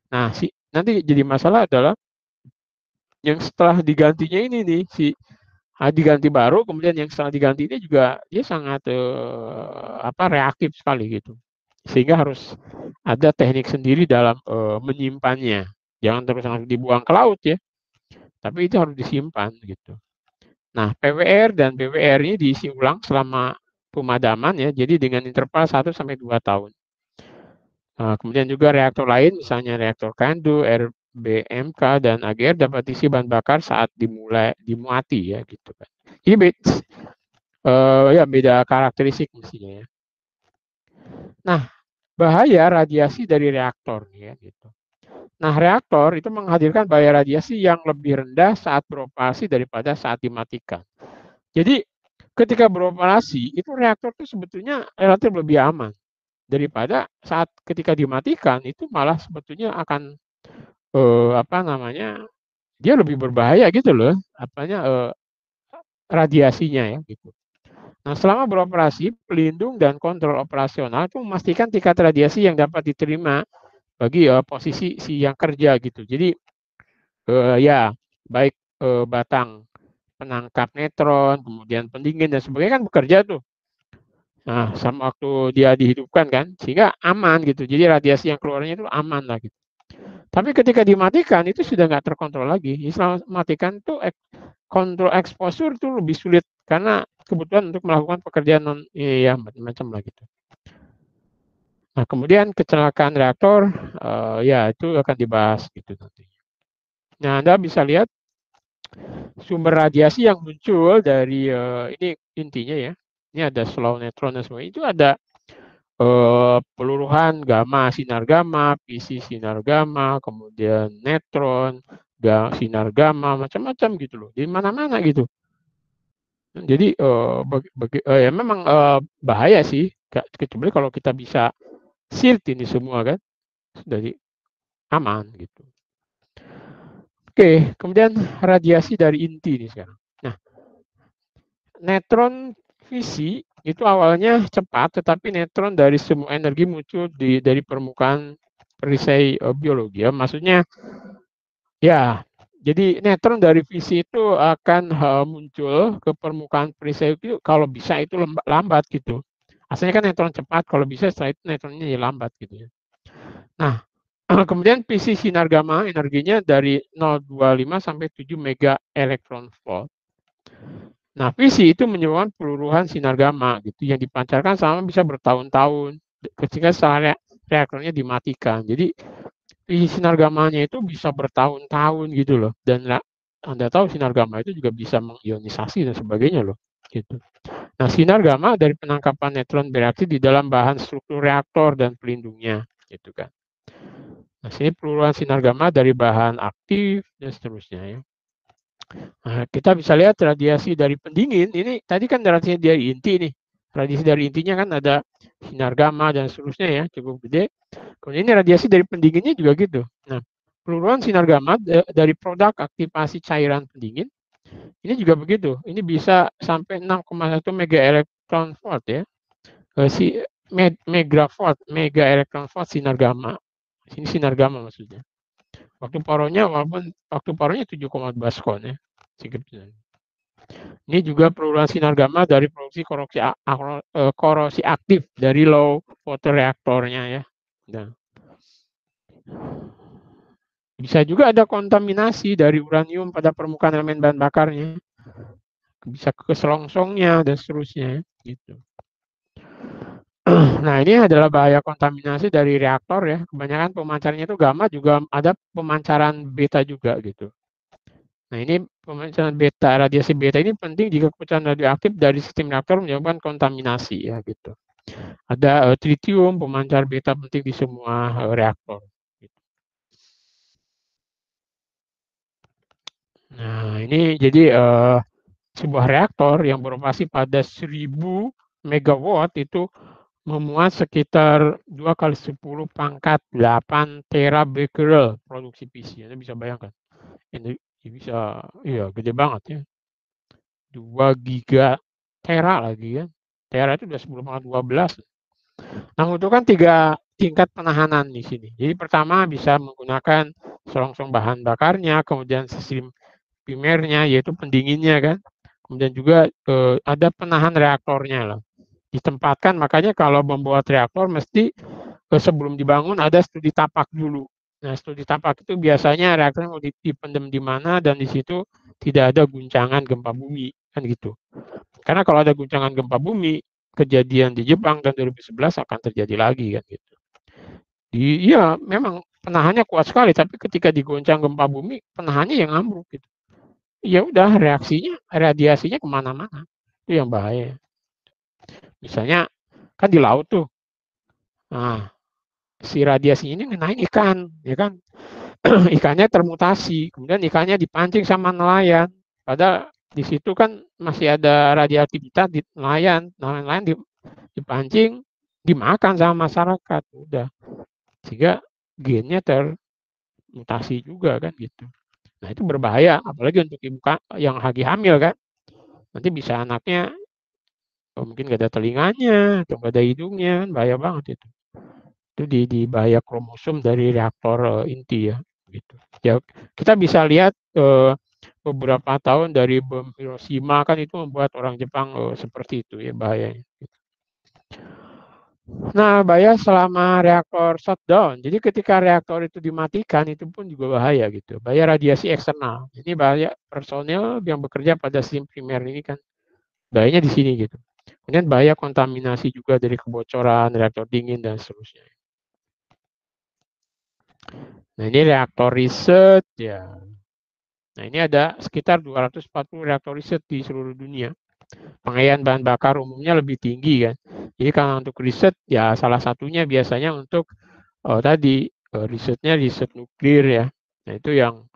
Nah, nanti jadi masalah adalah yang setelah digantinya ini nih, si diganti baru, kemudian yang setelah diganti ini juga dia sangat reaktif sekali gitu. Sehingga harus ada teknik sendiri dalam menyimpannya. Jangan terus langsung dibuang ke laut ya, tapi itu harus disimpan gitu. Nah, PWR dan BWR ini diisi ulang selama pemadaman ya, jadi dengan interval 1 sampai 2 tahun. Kemudian juga reaktor lain, misalnya reaktor Kandu, RBMK, dan AGR dapat diisi bahan bakar saat dimuati ya gitu kan. Ini beda karakteristik mestinya ya. Nah, bahaya radiasi dari reaktor nih ya gitu. Nah, reaktor itu menghadirkan bahaya radiasi yang lebih rendah saat beroperasi daripada saat dimatikan. Jadi, ketika beroperasi itu reaktor itu sebetulnya relatif lebih aman daripada saat ketika dimatikan itu malah sebetulnya akan dia lebih berbahaya gitu loh, radiasinya ya gitu. Nah, selama beroperasi, pelindung dan kontrol operasional itu memastikan tingkat radiasi yang dapat diterima bagi posisi si yang kerja gitu. Jadi baik batang penangkap neutron, kemudian pendingin dan sebagainya kan bekerja tuh. Nah, sama waktu dia dihidupkan kan, sehingga aman gitu. Jadi radiasi yang keluarnya itu aman lah gitu. Tapi ketika dimatikan itu sudah nggak terkontrol lagi. Selama matikan tuh kontrol exposure itu lebih sulit karena kebutuhan untuk melakukan pekerjaan macam-macam lah gitu. Nah, kemudian kecelakaan reaktor itu akan dibahas gitu nanti. Nah, Anda bisa lihat sumber radiasi yang muncul dari ini intinya ya. Ini ada slow neutron dan sebagainya. Itu ada peluruhan gamma, sinar gamma, PC sinar gamma, kemudian neutron, sinar gamma, macam-macam gitu loh. Di mana-mana gitu. Jadi ya memang bahaya sih, kecuali kalau kita bisa shield ini semua kan, dari aman gitu. Oke, kemudian radiasi dari inti ini sekarang. Nah, neutron fisi itu awalnya cepat, tetapi neutron dari semua energi muncul dari permukaan perisai biologi. Ya, maksudnya ya, jadi neutron dari fisi itu akan muncul ke permukaan perisai itu kalau bisa itu lambat gitu. Asalnya kan neutron cepat, kalau bisa setelah itu neutronnya ya lambat gitu ya. Nah, kemudian fisi sinar gamma energinya dari 0,25 sampai 7 mega elektron volt. Nah, fisi itu menyebabkan peluruhan sinar gamma gitu yang dipancarkan selama bisa bertahun-tahun ketika setelah reaktornya dimatikan. Jadi sinar gammanya itu bisa bertahun-tahun gitu loh. Dan Anda tahu sinar gamma itu juga bisa mengionisasi dan sebagainya loh. Gitu. Nah, sinar gamma dari penangkapan neutron bereaksi di dalam bahan struktur reaktor dan pelindungnya, gitu kan. Nah, sini peluruhan sinar gamma dari bahan aktif dan seterusnya ya. Nah, kita bisa lihat radiasi dari pendingin. Ini tadi kan radiasi dari inti nih. Radiasi dari intinya kan ada sinar gamma dan seterusnya ya, cukup gede. Kemudian ini radiasi dari pendinginnya juga gitu. Nah, peluruhan sinar gamma dari produk aktivasi cairan pendingin ini juga begitu. Ini bisa sampai 6,1 mega elektron volt ya. Mega elektron volt sinar gamma. Ini sinar gamma maksudnya. Waktu paronya 7,12 kon ya. Ini juga peluruhan sinar gamma dari produksi korosi aktif dari low photoreaktornya ya. Nah. Bisa juga ada kontaminasi dari uranium pada permukaan elemen bahan bakarnya. Bisa ke selongsongnya dan seterusnya gitu. Nah, ini adalah bahaya kontaminasi dari reaktor ya. Kebanyakan pemancarnya itu gamma, juga ada pemancaran beta juga gitu. Nah, ini pemancaran beta, radiasi beta ini penting jika kepucahan radioaktif dari sistem reaktor menyebabkan kontaminasi ya gitu. Ada tritium, pemancar beta penting di semua reaktor. Gitu. Nah, ini jadi sebuah reaktor yang beroperasi pada 1000 megawatt itu memuat sekitar 2 kali 10 pangkat 8 terabecquerel produksi PC. Anda bisa bayangkan. Ini bisa, iya gede banget ya. 2 giga tera lagi ya. Tera itu udah 10 pangkat 12. Nah, membutuhkan 3 tingkat penahanan di sini. Jadi pertama bisa menggunakan selongsong bahan bakarnya, kemudian sistem primernya yaitu pendinginnya kan. Kemudian juga ada penahan reaktornya lah. Ditempatkan, makanya kalau membuat reaktor mesti sebelum dibangun ada studi tapak dulu. Nah, studi tapak itu biasanya reaktornya mau dipendam di mana dan di situ tidak ada guncangan gempa bumi, kan gitu. Karena kalau ada guncangan gempa bumi, kejadian di Jepang dan 2011 akan terjadi lagi, kan gitu. Iya, memang penahannya kuat sekali, tapi ketika digoncang gempa bumi, penahannya yang ambruk gitu. Ya udah, radiasinya kemana-mana. Itu yang bahaya. Misalnya kan di laut tuh, nah si radiasinya ini ngenain ikan, ya kan? Ikannya termutasi, kemudian ikannya dipancing sama nelayan. Padahal di situ kan masih ada radioaktivitas di nelayan, nelayan dipancing, dimakan sama masyarakat, udah. Sehingga gennya termutasi juga kan gitu. Nah itu berbahaya, apalagi untuk ibu yang lagi hamil kan. Nanti bisa anaknya mungkin gak ada telinganya atau gak ada hidungnya, kan bahaya banget itu. Itu di bahaya kromosom dari reaktor inti ya gitu. Ya kita bisa lihat beberapa tahun dari bom Hiroshima kan itu membuat orang Jepang seperti itu ya bahayanya. Nah, bahaya selama reaktor shutdown. Jadi ketika reaktor itu dimatikan itu pun juga bahaya gitu. Bahaya radiasi eksternal. Ini bahaya personel yang bekerja pada sistem primer ini kan. Bahayanya di sini gitu. Kemudian bahaya kontaminasi juga dari kebocoran reaktor dingin dan seterusnya. Nah, ini reaktor riset ya. Nah, ini ada sekitar 240 reaktor riset di seluruh dunia. Pengayaan bahan bakar umumnya lebih tinggi kan. Jadi kalau untuk riset ya salah satunya biasanya untuk tadi risetnya riset nuklir ya. Nah, itu yang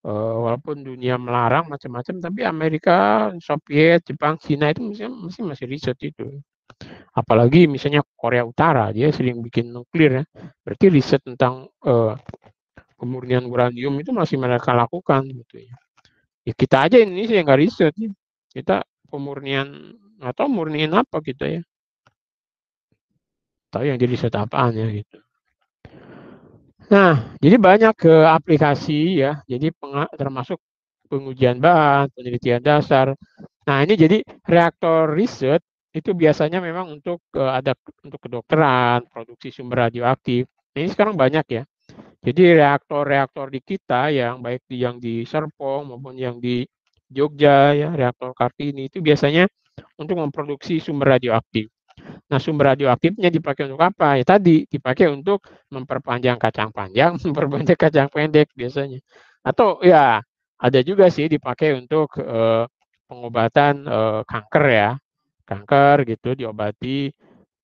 walaupun dunia melarang macam-macam, tapi Amerika, Soviet, Jepang, Cina itu masih riset itu. Apalagi misalnya Korea Utara, dia sering bikin nuklir ya. Berarti riset tentang pemurnian uranium itu masih mereka lakukan gitu ya. Ya kita aja Indonesia yang nggak riset ya. Kita pemurnian atau murniin apa kita ya. Tahu yang di riset apaan ya gitu. Nah, jadi banyak aplikasi ya. Jadi termasuk pengujian bahan, penelitian dasar. Nah, ini jadi reaktor riset itu biasanya memang untuk ada untuk kedokteran, produksi sumber radioaktif. Nah, ini sekarang banyak ya. Jadi reaktor-reaktor di kita yang baik yang di Serpong maupun yang di Jogja ya, reaktor Kartini itu biasanya untuk memproduksi sumber radioaktif. Nah, sumber radioaktifnya dipakai untuk apa? Ya tadi dipakai untuk memperpanjang kacang panjang, memperpendek kacang pendek biasanya. Atau ya ada juga sih dipakai untuk pengobatan kanker ya, kanker gitu diobati.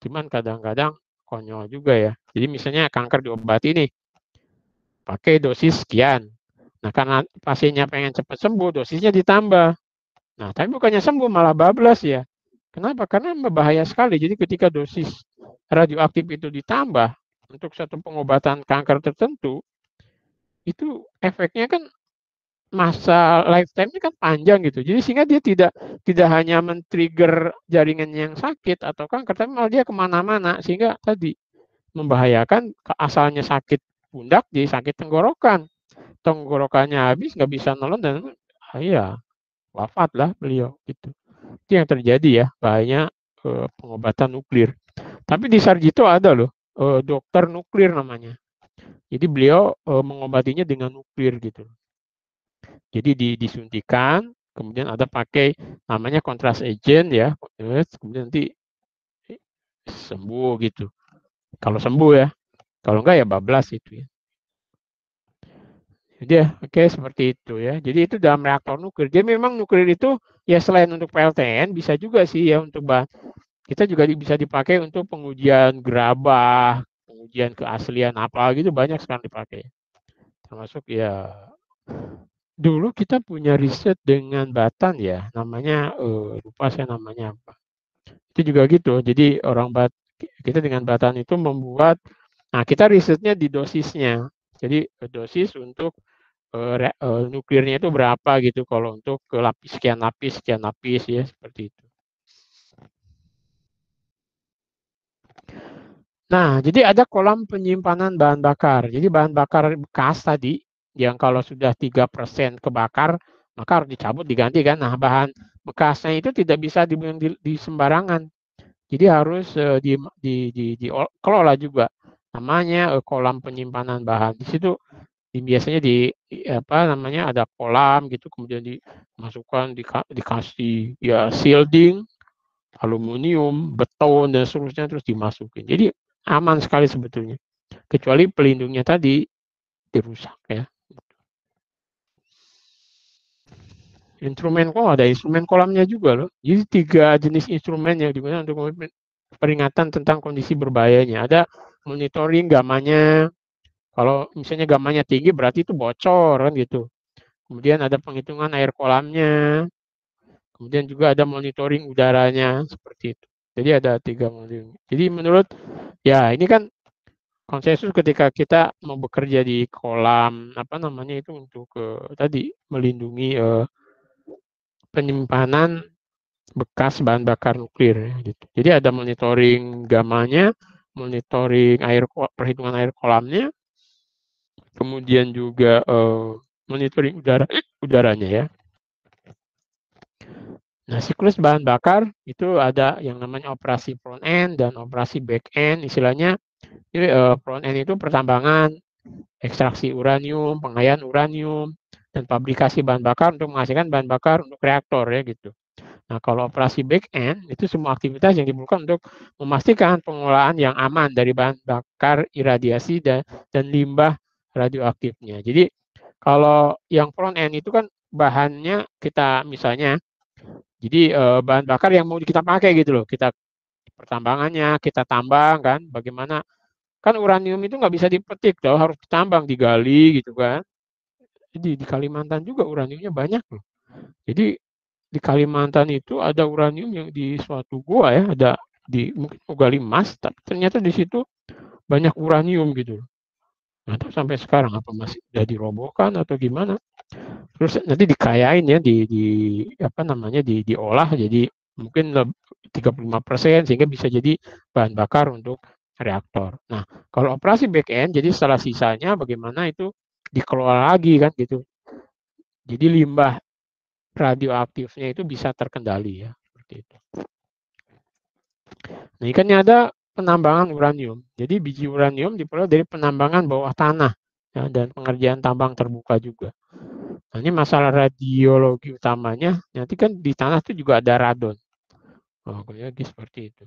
Cuman kadang-kadang konyol juga ya. Jadi misalnya kanker diobati nih, pakai dosis sekian. Nah, karena pasiennya pengen cepat sembuh, dosisnya ditambah. Nah, tapi bukannya sembuh malah bablas ya. Kenapa? Karena berbahaya sekali. Jadi ketika dosis radioaktif itu ditambah untuk satu pengobatan kanker tertentu, itu efeknya kan masa lifetime-nya kan panjang gitu. Jadi sehingga dia tidak hanya men-trigger jaringan yang sakit atau kanker, tapi malah dia kemana-mana sehingga tadi membahayakan asalnya sakit pundak jadi sakit tenggorokan. Tenggorokannya habis nggak bisa nolong dan ya wafatlah beliau gitu. Itu yang terjadi ya bahayanya pengobatan nuklir. Tapi di Sarjito ada loh dokter nuklir namanya. Jadi beliau mengobatinya dengan nuklir gitu. Jadi disuntikan, kemudian ada pakai namanya contrast agent ya, kemudian nanti sembuh gitu. Kalau sembuh ya, kalau enggak ya bablas itu ya. Jadi ya, oke seperti itu ya. Jadi itu dalam reaktor nuklir. Jadi memang nuklir itu ya selain untuk PLTN bisa juga sih ya untuk bahan. Kita juga bisa dipakai untuk pengujian gerabah, pengujian keaslian apa gitu banyak sekarang dipakai. Termasuk ya dulu kita punya riset dengan Batan ya, namanya lupa saya namanya apa. Itu juga gitu. Jadi kita dengan Batan itu membuat, nah kita risetnya di dosisnya. Jadi dosis untuk nuklirnya itu berapa gitu kalau untuk ke sekian lapis ya seperti itu. Nah, jadi ada kolam penyimpanan bahan bakar. Jadi bahan bakar bekas tadi yang kalau sudah 3% kebakar maka harus dicabut diganti kan. Nah, bahan bekasnya itu tidak bisa dibuang di sembarangan. Jadi harus dikelola juga. Namanya kolam penyimpanan bahan. Di situ biasanya ada kolam gitu, kemudian dimasukkan, dikasih ya shielding, aluminium, beton dan seterusnya, terus dimasukin. Jadi aman sekali sebetulnya. Kecuali pelindungnya tadi dirusak ya. Ada instrumen kolamnya juga loh. Jadi 3 jenis instrumen yang digunakan untuk peringatan tentang kondisi berbahayanya. Ada monitoring gamanya. Kalau misalnya gamanya tinggi berarti itu bocor kan gitu. Kemudian ada penghitungan air kolamnya. Kemudian juga ada monitoring udaranya seperti itu. Jadi ada 3 monitoring. Jadi menurut ini kan konsensus ketika kita mau bekerja di kolam itu untuk tadi melindungi penyimpanan bekas bahan bakar nuklir gitu. Jadi ada monitoring gamanya, monitoring perhitungan air kolamnya, kemudian juga monitoring udaranya ya. Nah, siklus bahan bakar itu ada yang namanya operasi front end dan operasi back end. Istilahnya front end itu pertambangan, ekstraksi uranium, pengayaan uranium, dan fabrikasi bahan bakar untuk menghasilkan bahan bakar untuk reaktor ya gitu. Nah, kalau operasi back end itu semua aktivitas yang diperlukan untuk memastikan pengolahan yang aman dari bahan bakar iradiasi dan limbah radioaktifnya. Jadi kalau yang front end itu kan bahannya kita misalnya, jadi bahan bakar yang mau kita pakai gitu loh, kita pertambangannya kita tambang kan, bagaimana kan uranium itu nggak bisa dipetik loh, harus ditambang, digali gitu kan. Jadi di Kalimantan juga uraniumnya banyak loh. Jadi di Kalimantan itu ada uranium yang di suatu gua ya, ada mungkin mau gali emas, tapi ternyata di situ banyak uranium gitu. Nah, terus sampai sekarang apa masih udah dirobohkan atau gimana? Terus nanti dikayain ya, diolah jadi mungkin 35% sehingga bisa jadi bahan bakar untuk reaktor. Nah, kalau operasi back end, jadi setelah sisanya bagaimana itu dikelola lagi kan gitu. Jadi limbah radioaktifnya itu bisa terkendali ya, seperti itu. Nah, ikannya ada penambangan uranium. Jadi biji uranium diperoleh dari penambangan bawah tanah ya, dan pengerjaan tambang terbuka juga. Nah, ini masalah radiologi utamanya. Nanti kan di tanah itu juga ada radon. Oh, jadi seperti itu.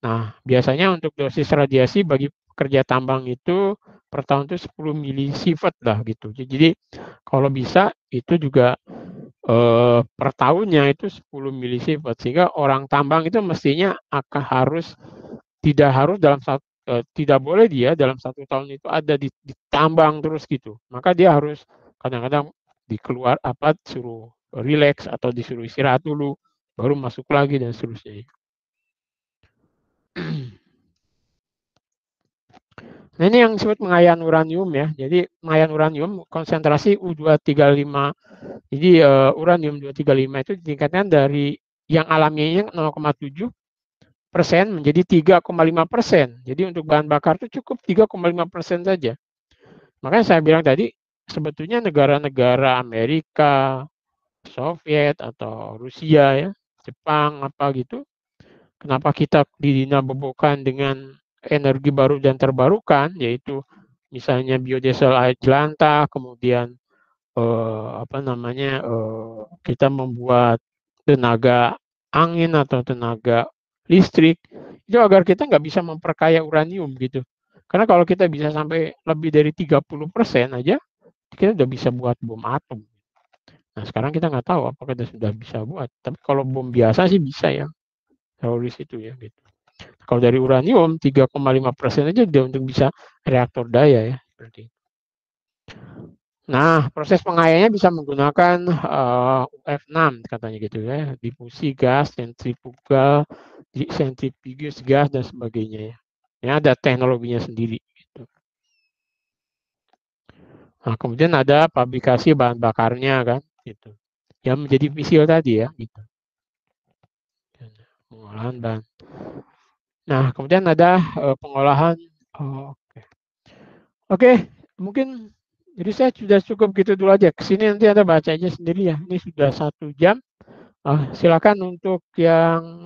Nah, biasanya untuk dosis radiasi bagi pekerja tambang itu per tahun itu 10 milisievert lah gitu. Jadi kalau bisa itu juga per tahunnya itu 10 milisievert, sehingga orang tambang itu mestinya tidak boleh dia dalam 1 tahun itu ada ditambang terus gitu. Maka dia harus kadang-kadang suruh relax atau disuruh istirahat dulu, baru masuk lagi dan seterusnya. Nah, ini yang disebut pengayaan uranium ya. Jadi pengayaan uranium konsentrasi U235. Jadi uranium 235 itu ditingkatkan dari yang alamiahnya 0,7% menjadi 3,5%. Jadi untuk bahan bakar itu cukup 3,5% saja. Makanya saya bilang tadi, sebetulnya negara-negara Amerika, Soviet atau Rusia ya, Jepang apa gitu, kenapa kita didinabobokan dengan energi baru dan terbarukan, yaitu misalnya biodiesel air jelantah, kemudian kita membuat tenaga angin atau tenaga listrik, itu agar kita nggak bisa memperkaya uranium gitu. Karena kalau kita bisa sampai lebih dari 30% aja, kita udah bisa buat bom atom. Nah, sekarang kita nggak tahu apakah kita sudah bisa buat. Tapi kalau bom biasa sih bisa ya, teroris itu ya gitu. Kalau dari uranium 3,5% aja udah untuk bisa reaktor daya ya, seperti itu. Nah, proses pengayaannya bisa menggunakan UF6 katanya gitu ya, difusi gas, sentrifuges gas dan sebagainya ya. Ya ada teknologinya sendiri gitu. Nah, kemudian ada fabrikasi bahan bakarnya kan gitu. Yang menjadi fisil tadi ya gitu. Pengolahan bahan. Nah, kemudian ada pengolahan. Oke, mungkin jadi saya sudah cukup gitu dulu aja. Kesini nanti Anda baca aja sendiri ya. Ini sudah 1 jam. Silakan untuk yang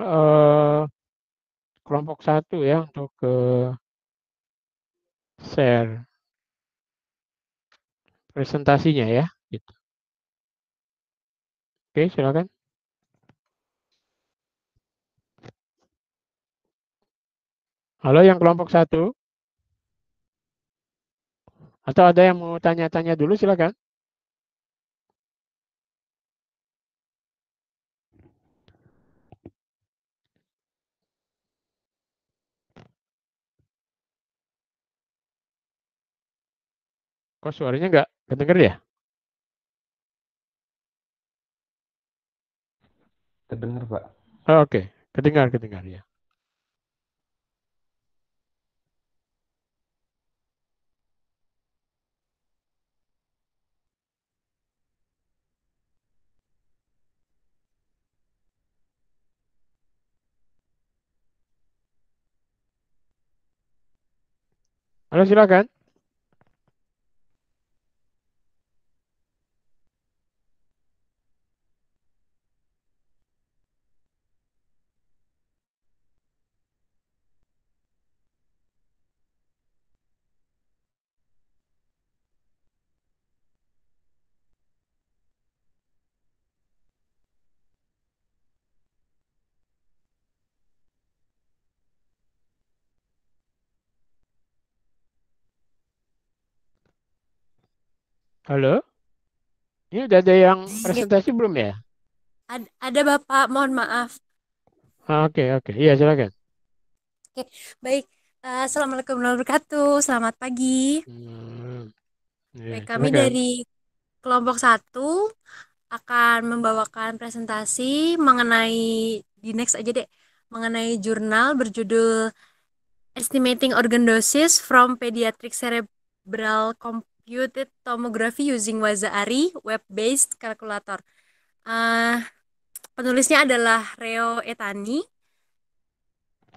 kelompok 1 ya untuk share presentasinya ya, gitu. Oke, silakan. Halo yang kelompok 1? Atau ada yang mau tanya-tanya dulu silakan. Kok suaranya nggak kedenger ya? Terdengar, Pak. Oke, kedengar ya. Halo silakan. Halo? Ini udah ada yang presentasi belum ya? Ada Bapak, mohon maaf. Oke. Iya, silakan. Oke, baik. Assalamualaikum warahmatullahi wabarakatuh. Selamat pagi. Iya, Baik, kami silakan. dari kelompok 1 akan membawakan presentasi mengenai di next aja deh, mengenai jurnal berjudul Estimating Organ Doses from Pediatric Cerebral Computed Tomography Using Waza-Ari Web-Based Calculator. Penulisnya adalah Reo Etani,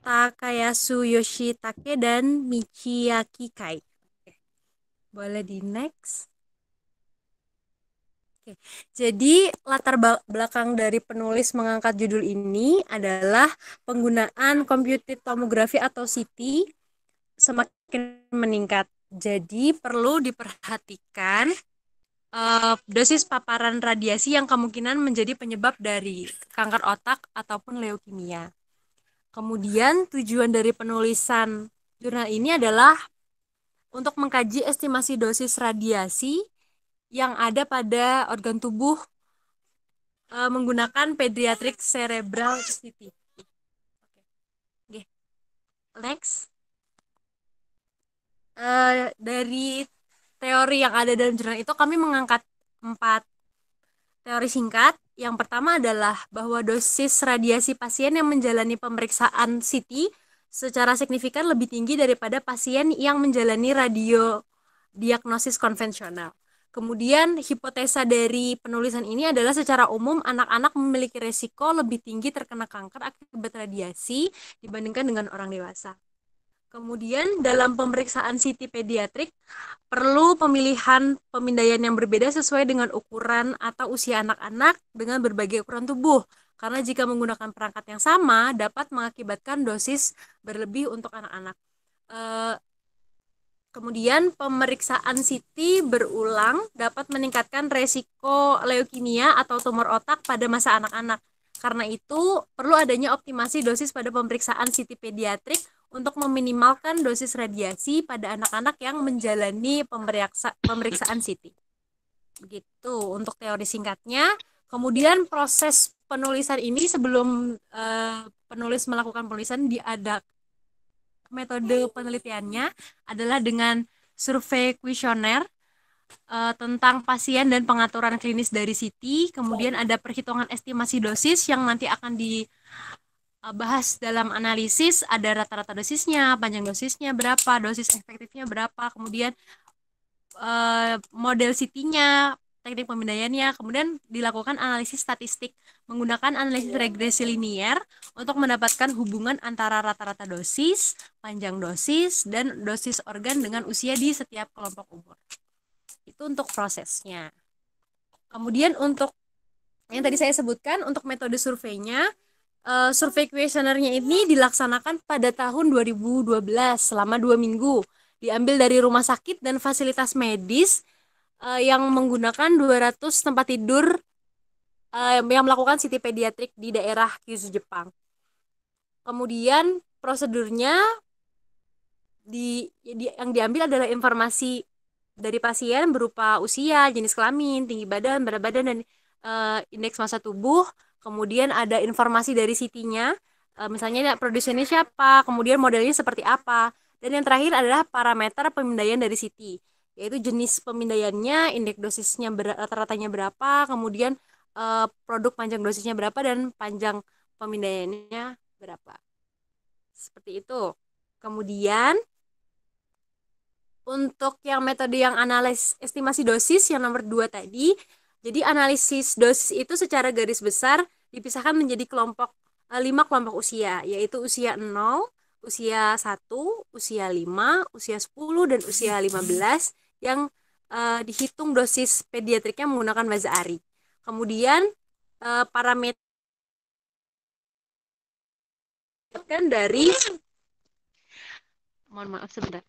Takayasu Yoshitake, dan Michiaki Kai. Oke. Boleh di next. Oke. Jadi latar belakang dari penulis mengangkat judul ini adalah penggunaan computed tomography atau CT semakin meningkat. Jadi perlu diperhatikan dosis paparan radiasi yang kemungkinan menjadi penyebab dari kanker otak ataupun leukemia. Kemudian tujuan dari penulisan jurnal ini adalah untuk mengkaji estimasi dosis radiasi yang ada pada organ tubuh menggunakan pediatric cerebral CT. Oke. Next. Dari teori yang ada dalam jurnal itu kami mengangkat 4 teori singkat. Yang pertama adalah bahwa dosis radiasi pasien yang menjalani pemeriksaan CT secara signifikan lebih tinggi daripada pasien yang menjalani radio diagnosis konvensional. Kemudian hipotesa dari penulisan ini adalah secara umum anak-anak memiliki resiko lebih tinggi terkena kanker akibat radiasi dibandingkan dengan orang dewasa. Kemudian dalam pemeriksaan CT pediatrik perlu pemilihan pemindaian yang berbeda sesuai dengan ukuran atau usia anak-anak dengan berbagai ukuran tubuh. Karena jika menggunakan perangkat yang sama dapat mengakibatkan dosis berlebih untuk anak-anak. Kemudian pemeriksaan CT berulang dapat meningkatkan resiko leukemia atau tumor otak pada masa anak-anak. Karena itu perlu adanya optimasi dosis pada pemeriksaan CT pediatrik untuk meminimalkan dosis radiasi pada anak-anak yang menjalani pemeriksaan CT. Begitu untuk teori singkatnya. Kemudian proses penulisan ini sebelum penulis melakukan penulisan diadakan metode penelitiannya adalah dengan survei kuesioner tentang pasien dan pengaturan klinis dari CT. Kemudian ada perhitungan estimasi dosis yang nanti akan dibahas dalam analisis. Ada rata-rata dosisnya, panjang dosisnya berapa, dosis efektifnya berapa, kemudian model CT-nya, teknik pemindaiannya, kemudian dilakukan analisis statistik menggunakan analisis regresi linier untuk mendapatkan hubungan antara rata-rata dosis, panjang dosis, dan dosis organ dengan usia di setiap kelompok umur. Itu untuk prosesnya. Kemudian untuk Yang tadi saya sebutkan untuk metode surveinya, survei kuesionernya ini dilaksanakan pada tahun 2012 selama 2 minggu. Diambil dari rumah sakit dan fasilitas medis yang menggunakan 200 tempat tidur yang melakukan CT pediatrik di daerah Kyushu, Jepang. Kemudian prosedurnya yang diambil adalah informasi dari pasien berupa usia, jenis kelamin, tinggi badan, berat badan, dan indeks massa tubuh. Kemudian ada informasi dari CT-nya, misalnya produsennya siapa, kemudian modelnya seperti apa. Dan yang terakhir adalah parameter pemindaian dari CT, yaitu jenis pemindaiannya, indeks dosisnya rata-ratanya berapa, kemudian produk panjang dosisnya berapa, dan panjang pemindaiannya berapa. Seperti itu. Kemudian untuk yang metode yang analisis estimasi dosis yang nomor 2 tadi, jadi analisis dosis itu secara garis besar dipisahkan menjadi 5 kelompok usia, yaitu usia 0, usia 1, usia 5, usia 10, dan usia 15 yang dihitung dosis pediatriknya menggunakan Mazari. Kemudian parameter dari mohon maaf sebentar.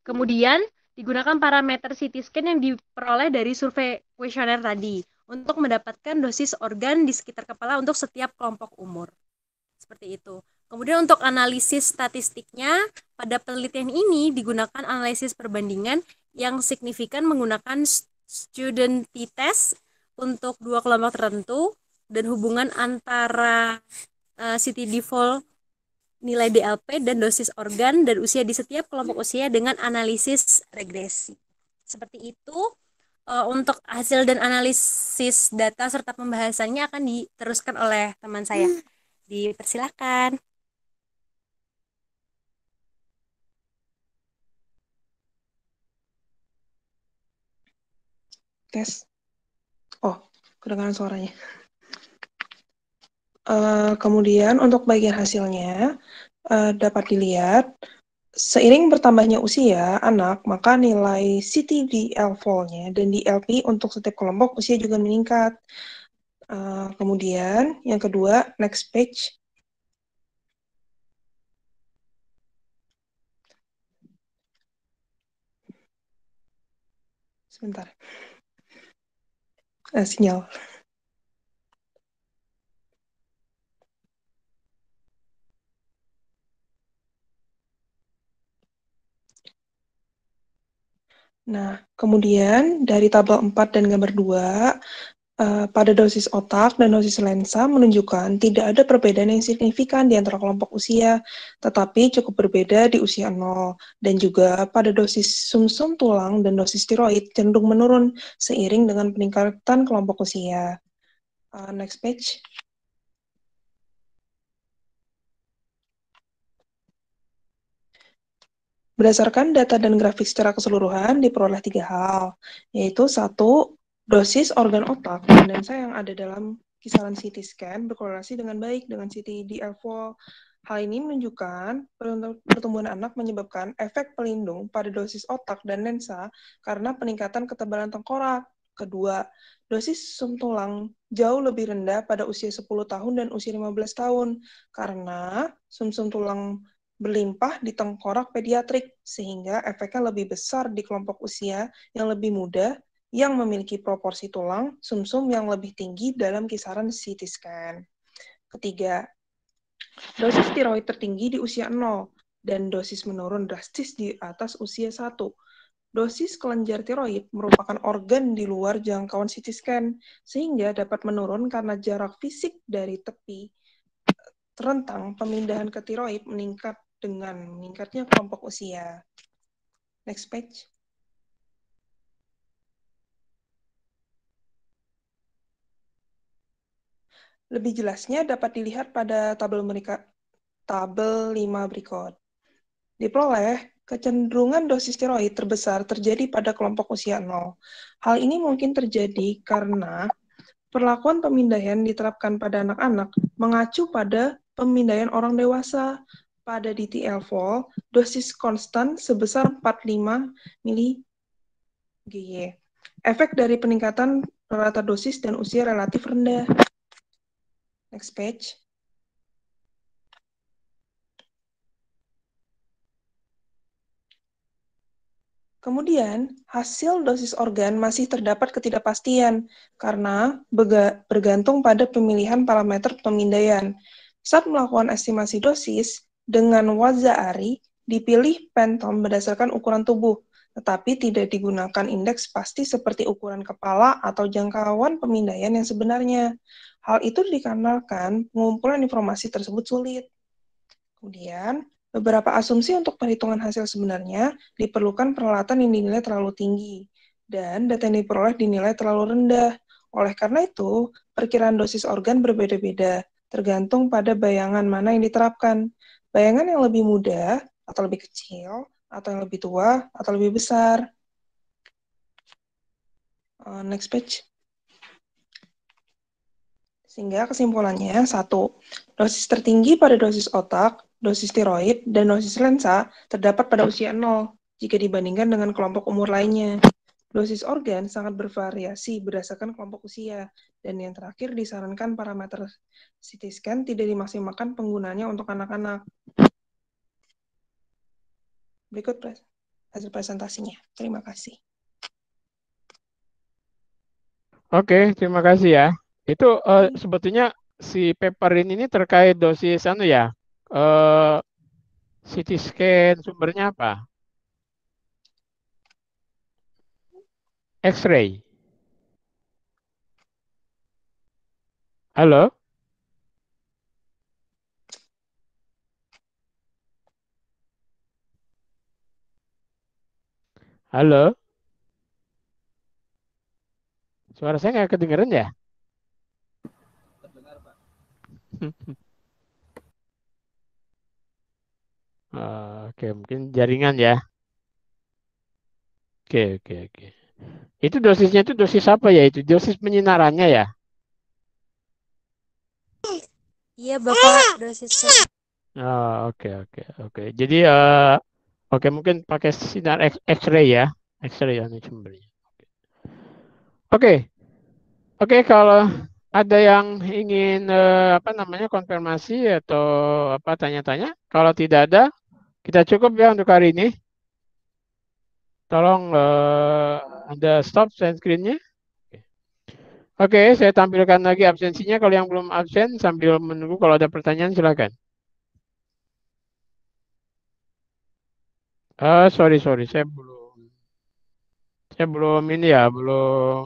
Kemudian digunakan parameter CT scan yang diperoleh dari survei kuesioner tadi untuk mendapatkan dosis organ di sekitar kepala untuk setiap kelompok umur. Seperti itu. Kemudian untuk analisis statistiknya, pada penelitian ini digunakan analisis perbandingan yang signifikan menggunakan student t-test untuk 2 kelompok tertentu dan hubungan antara CT default, nilai DLP, dan dosis organ dan usia di setiap kelompok usia dengan analisis regresi. Seperti itu. Untuk hasil dan analisis data serta pembahasannya akan diteruskan oleh teman saya. Dipersilakan. Tes. Oh, kedengaran suaranya. Kemudian untuk bagian hasilnya dapat dilihat seiring bertambahnya usia anak, maka nilai CT-DL4-nya dan DLP untuk setiap kelompok usia juga meningkat. Kemudian yang kedua, next page. Sebentar. Sinyal. Nah, kemudian dari tabel 4 dan gambar 2, pada dosis otak dan dosis lensa menunjukkan tidak ada perbedaan yang signifikan di antara kelompok usia, tetapi cukup berbeda di usia 0. Dan juga pada dosis sumsum tulang dan dosis tiroid cenderung menurun seiring dengan peningkatan kelompok usia. Next page. Berdasarkan data dan grafik secara keseluruhan diperoleh 3 hal, yaitu 1, dosis organ otak dan lensa yang ada dalam kisaran CT scan berkorelasi dengan baik dengan CT DL4. Hal ini menunjukkan pertumbuhan anak menyebabkan efek pelindung pada dosis otak dan lensa karena peningkatan ketebalan tengkorak. Kedua, dosis sum tulang jauh lebih rendah pada usia 10 tahun dan usia 15 tahun karena sum-sum tulang berlimpah di tengkorak pediatrik, sehingga efeknya lebih besar di kelompok usia yang lebih muda yang memiliki proporsi tulang sumsum yang lebih tinggi dalam kisaran CT scan. Ketiga, dosis tiroid tertinggi di usia 0 dan dosis menurun drastis di atas usia 1. Dosis kelenjar tiroid merupakan organ di luar jangkauan CT scan, sehingga dapat menurun karena jarak fisik dari tepi rentang pemindahan ke tiroid meningkat dengan meningkatnya kelompok usia. Next page. Lebih jelasnya dapat dilihat pada tabel 5 berikut. Diperoleh kecenderungan dosis steroid terbesar terjadi pada kelompok usia 0. Hal ini mungkin terjadi karena perlakuan pemindaian diterapkan pada anak-anak mengacu pada pemindaian orang dewasa. pada DTL vol, dosis konstan sebesar 45 mg. Efek dari peningkatan rata dosis dan usia relatif rendah. Next page. Kemudian, hasil dosis organ masih terdapat ketidakpastian karena bergantung pada pemilihan parameter pemindaian. Saat melakukan estimasi dosis, dengan Waza-Ari dipilih Pantone berdasarkan ukuran tubuh, tetapi tidak digunakan indeks pasti seperti ukuran kepala atau jangkauan pemindaian yang sebenarnya. Hal itu dikarenakan pengumpulan informasi tersebut sulit. Kemudian, beberapa asumsi untuk perhitungan hasil sebenarnya diperlukan peralatan yang dinilai terlalu tinggi, dan data yang diperoleh dinilai terlalu rendah. Oleh karena itu, perkiraan dosis organ berbeda-beda, tergantung pada bayangan mana yang diterapkan. Bayangan yang lebih muda, atau lebih kecil, atau yang lebih tua, atau lebih besar. Next page. Sehingga kesimpulannya, 1. Dosis tertinggi pada dosis otak, dosis tiroid, dan dosis lensa terdapat pada usia 0 jika dibandingkan dengan kelompok umur lainnya. Dosis organ sangat bervariasi berdasarkan kelompok usia, dan yang terakhir disarankan parameter CT scan tidak dimaksimalkan penggunaannya untuk anak-anak. Berikut hasil presentasinya. Terima kasih. Oke, terima kasih ya. Itu sebetulnya si paper ini terkait dosis CT scan sumbernya apa? X-ray. Halo? Halo? Suara saya nggak kedengeran ya? Terdengar, Pak. Oke, mungkin jaringan ya. Oke. Itu dosisnya itu dosis apa ya? Itu dosis penyinarannya ya? Iya, Bapak, dosisnya. Oke. Jadi oke mungkin pakai sinar X-ray ya. X-ray yang sumbernya. Oke, kalau ada yang ingin konfirmasi atau tanya-tanya, kalau tidak ada, kita cukup ya untuk hari ini. Tolong Anda stop share screen-nya. Oke, saya tampilkan lagi absensinya. Kalau yang belum absen, sambil menunggu kalau ada pertanyaan, silakan. Sorry, saya belum ini ya, belum.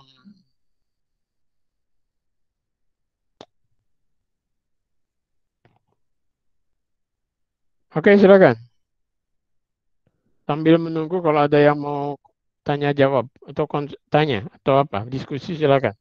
Oke, silakan. Sambil menunggu kalau ada yang mau tanya jawab atau tanya atau diskusi, silakan.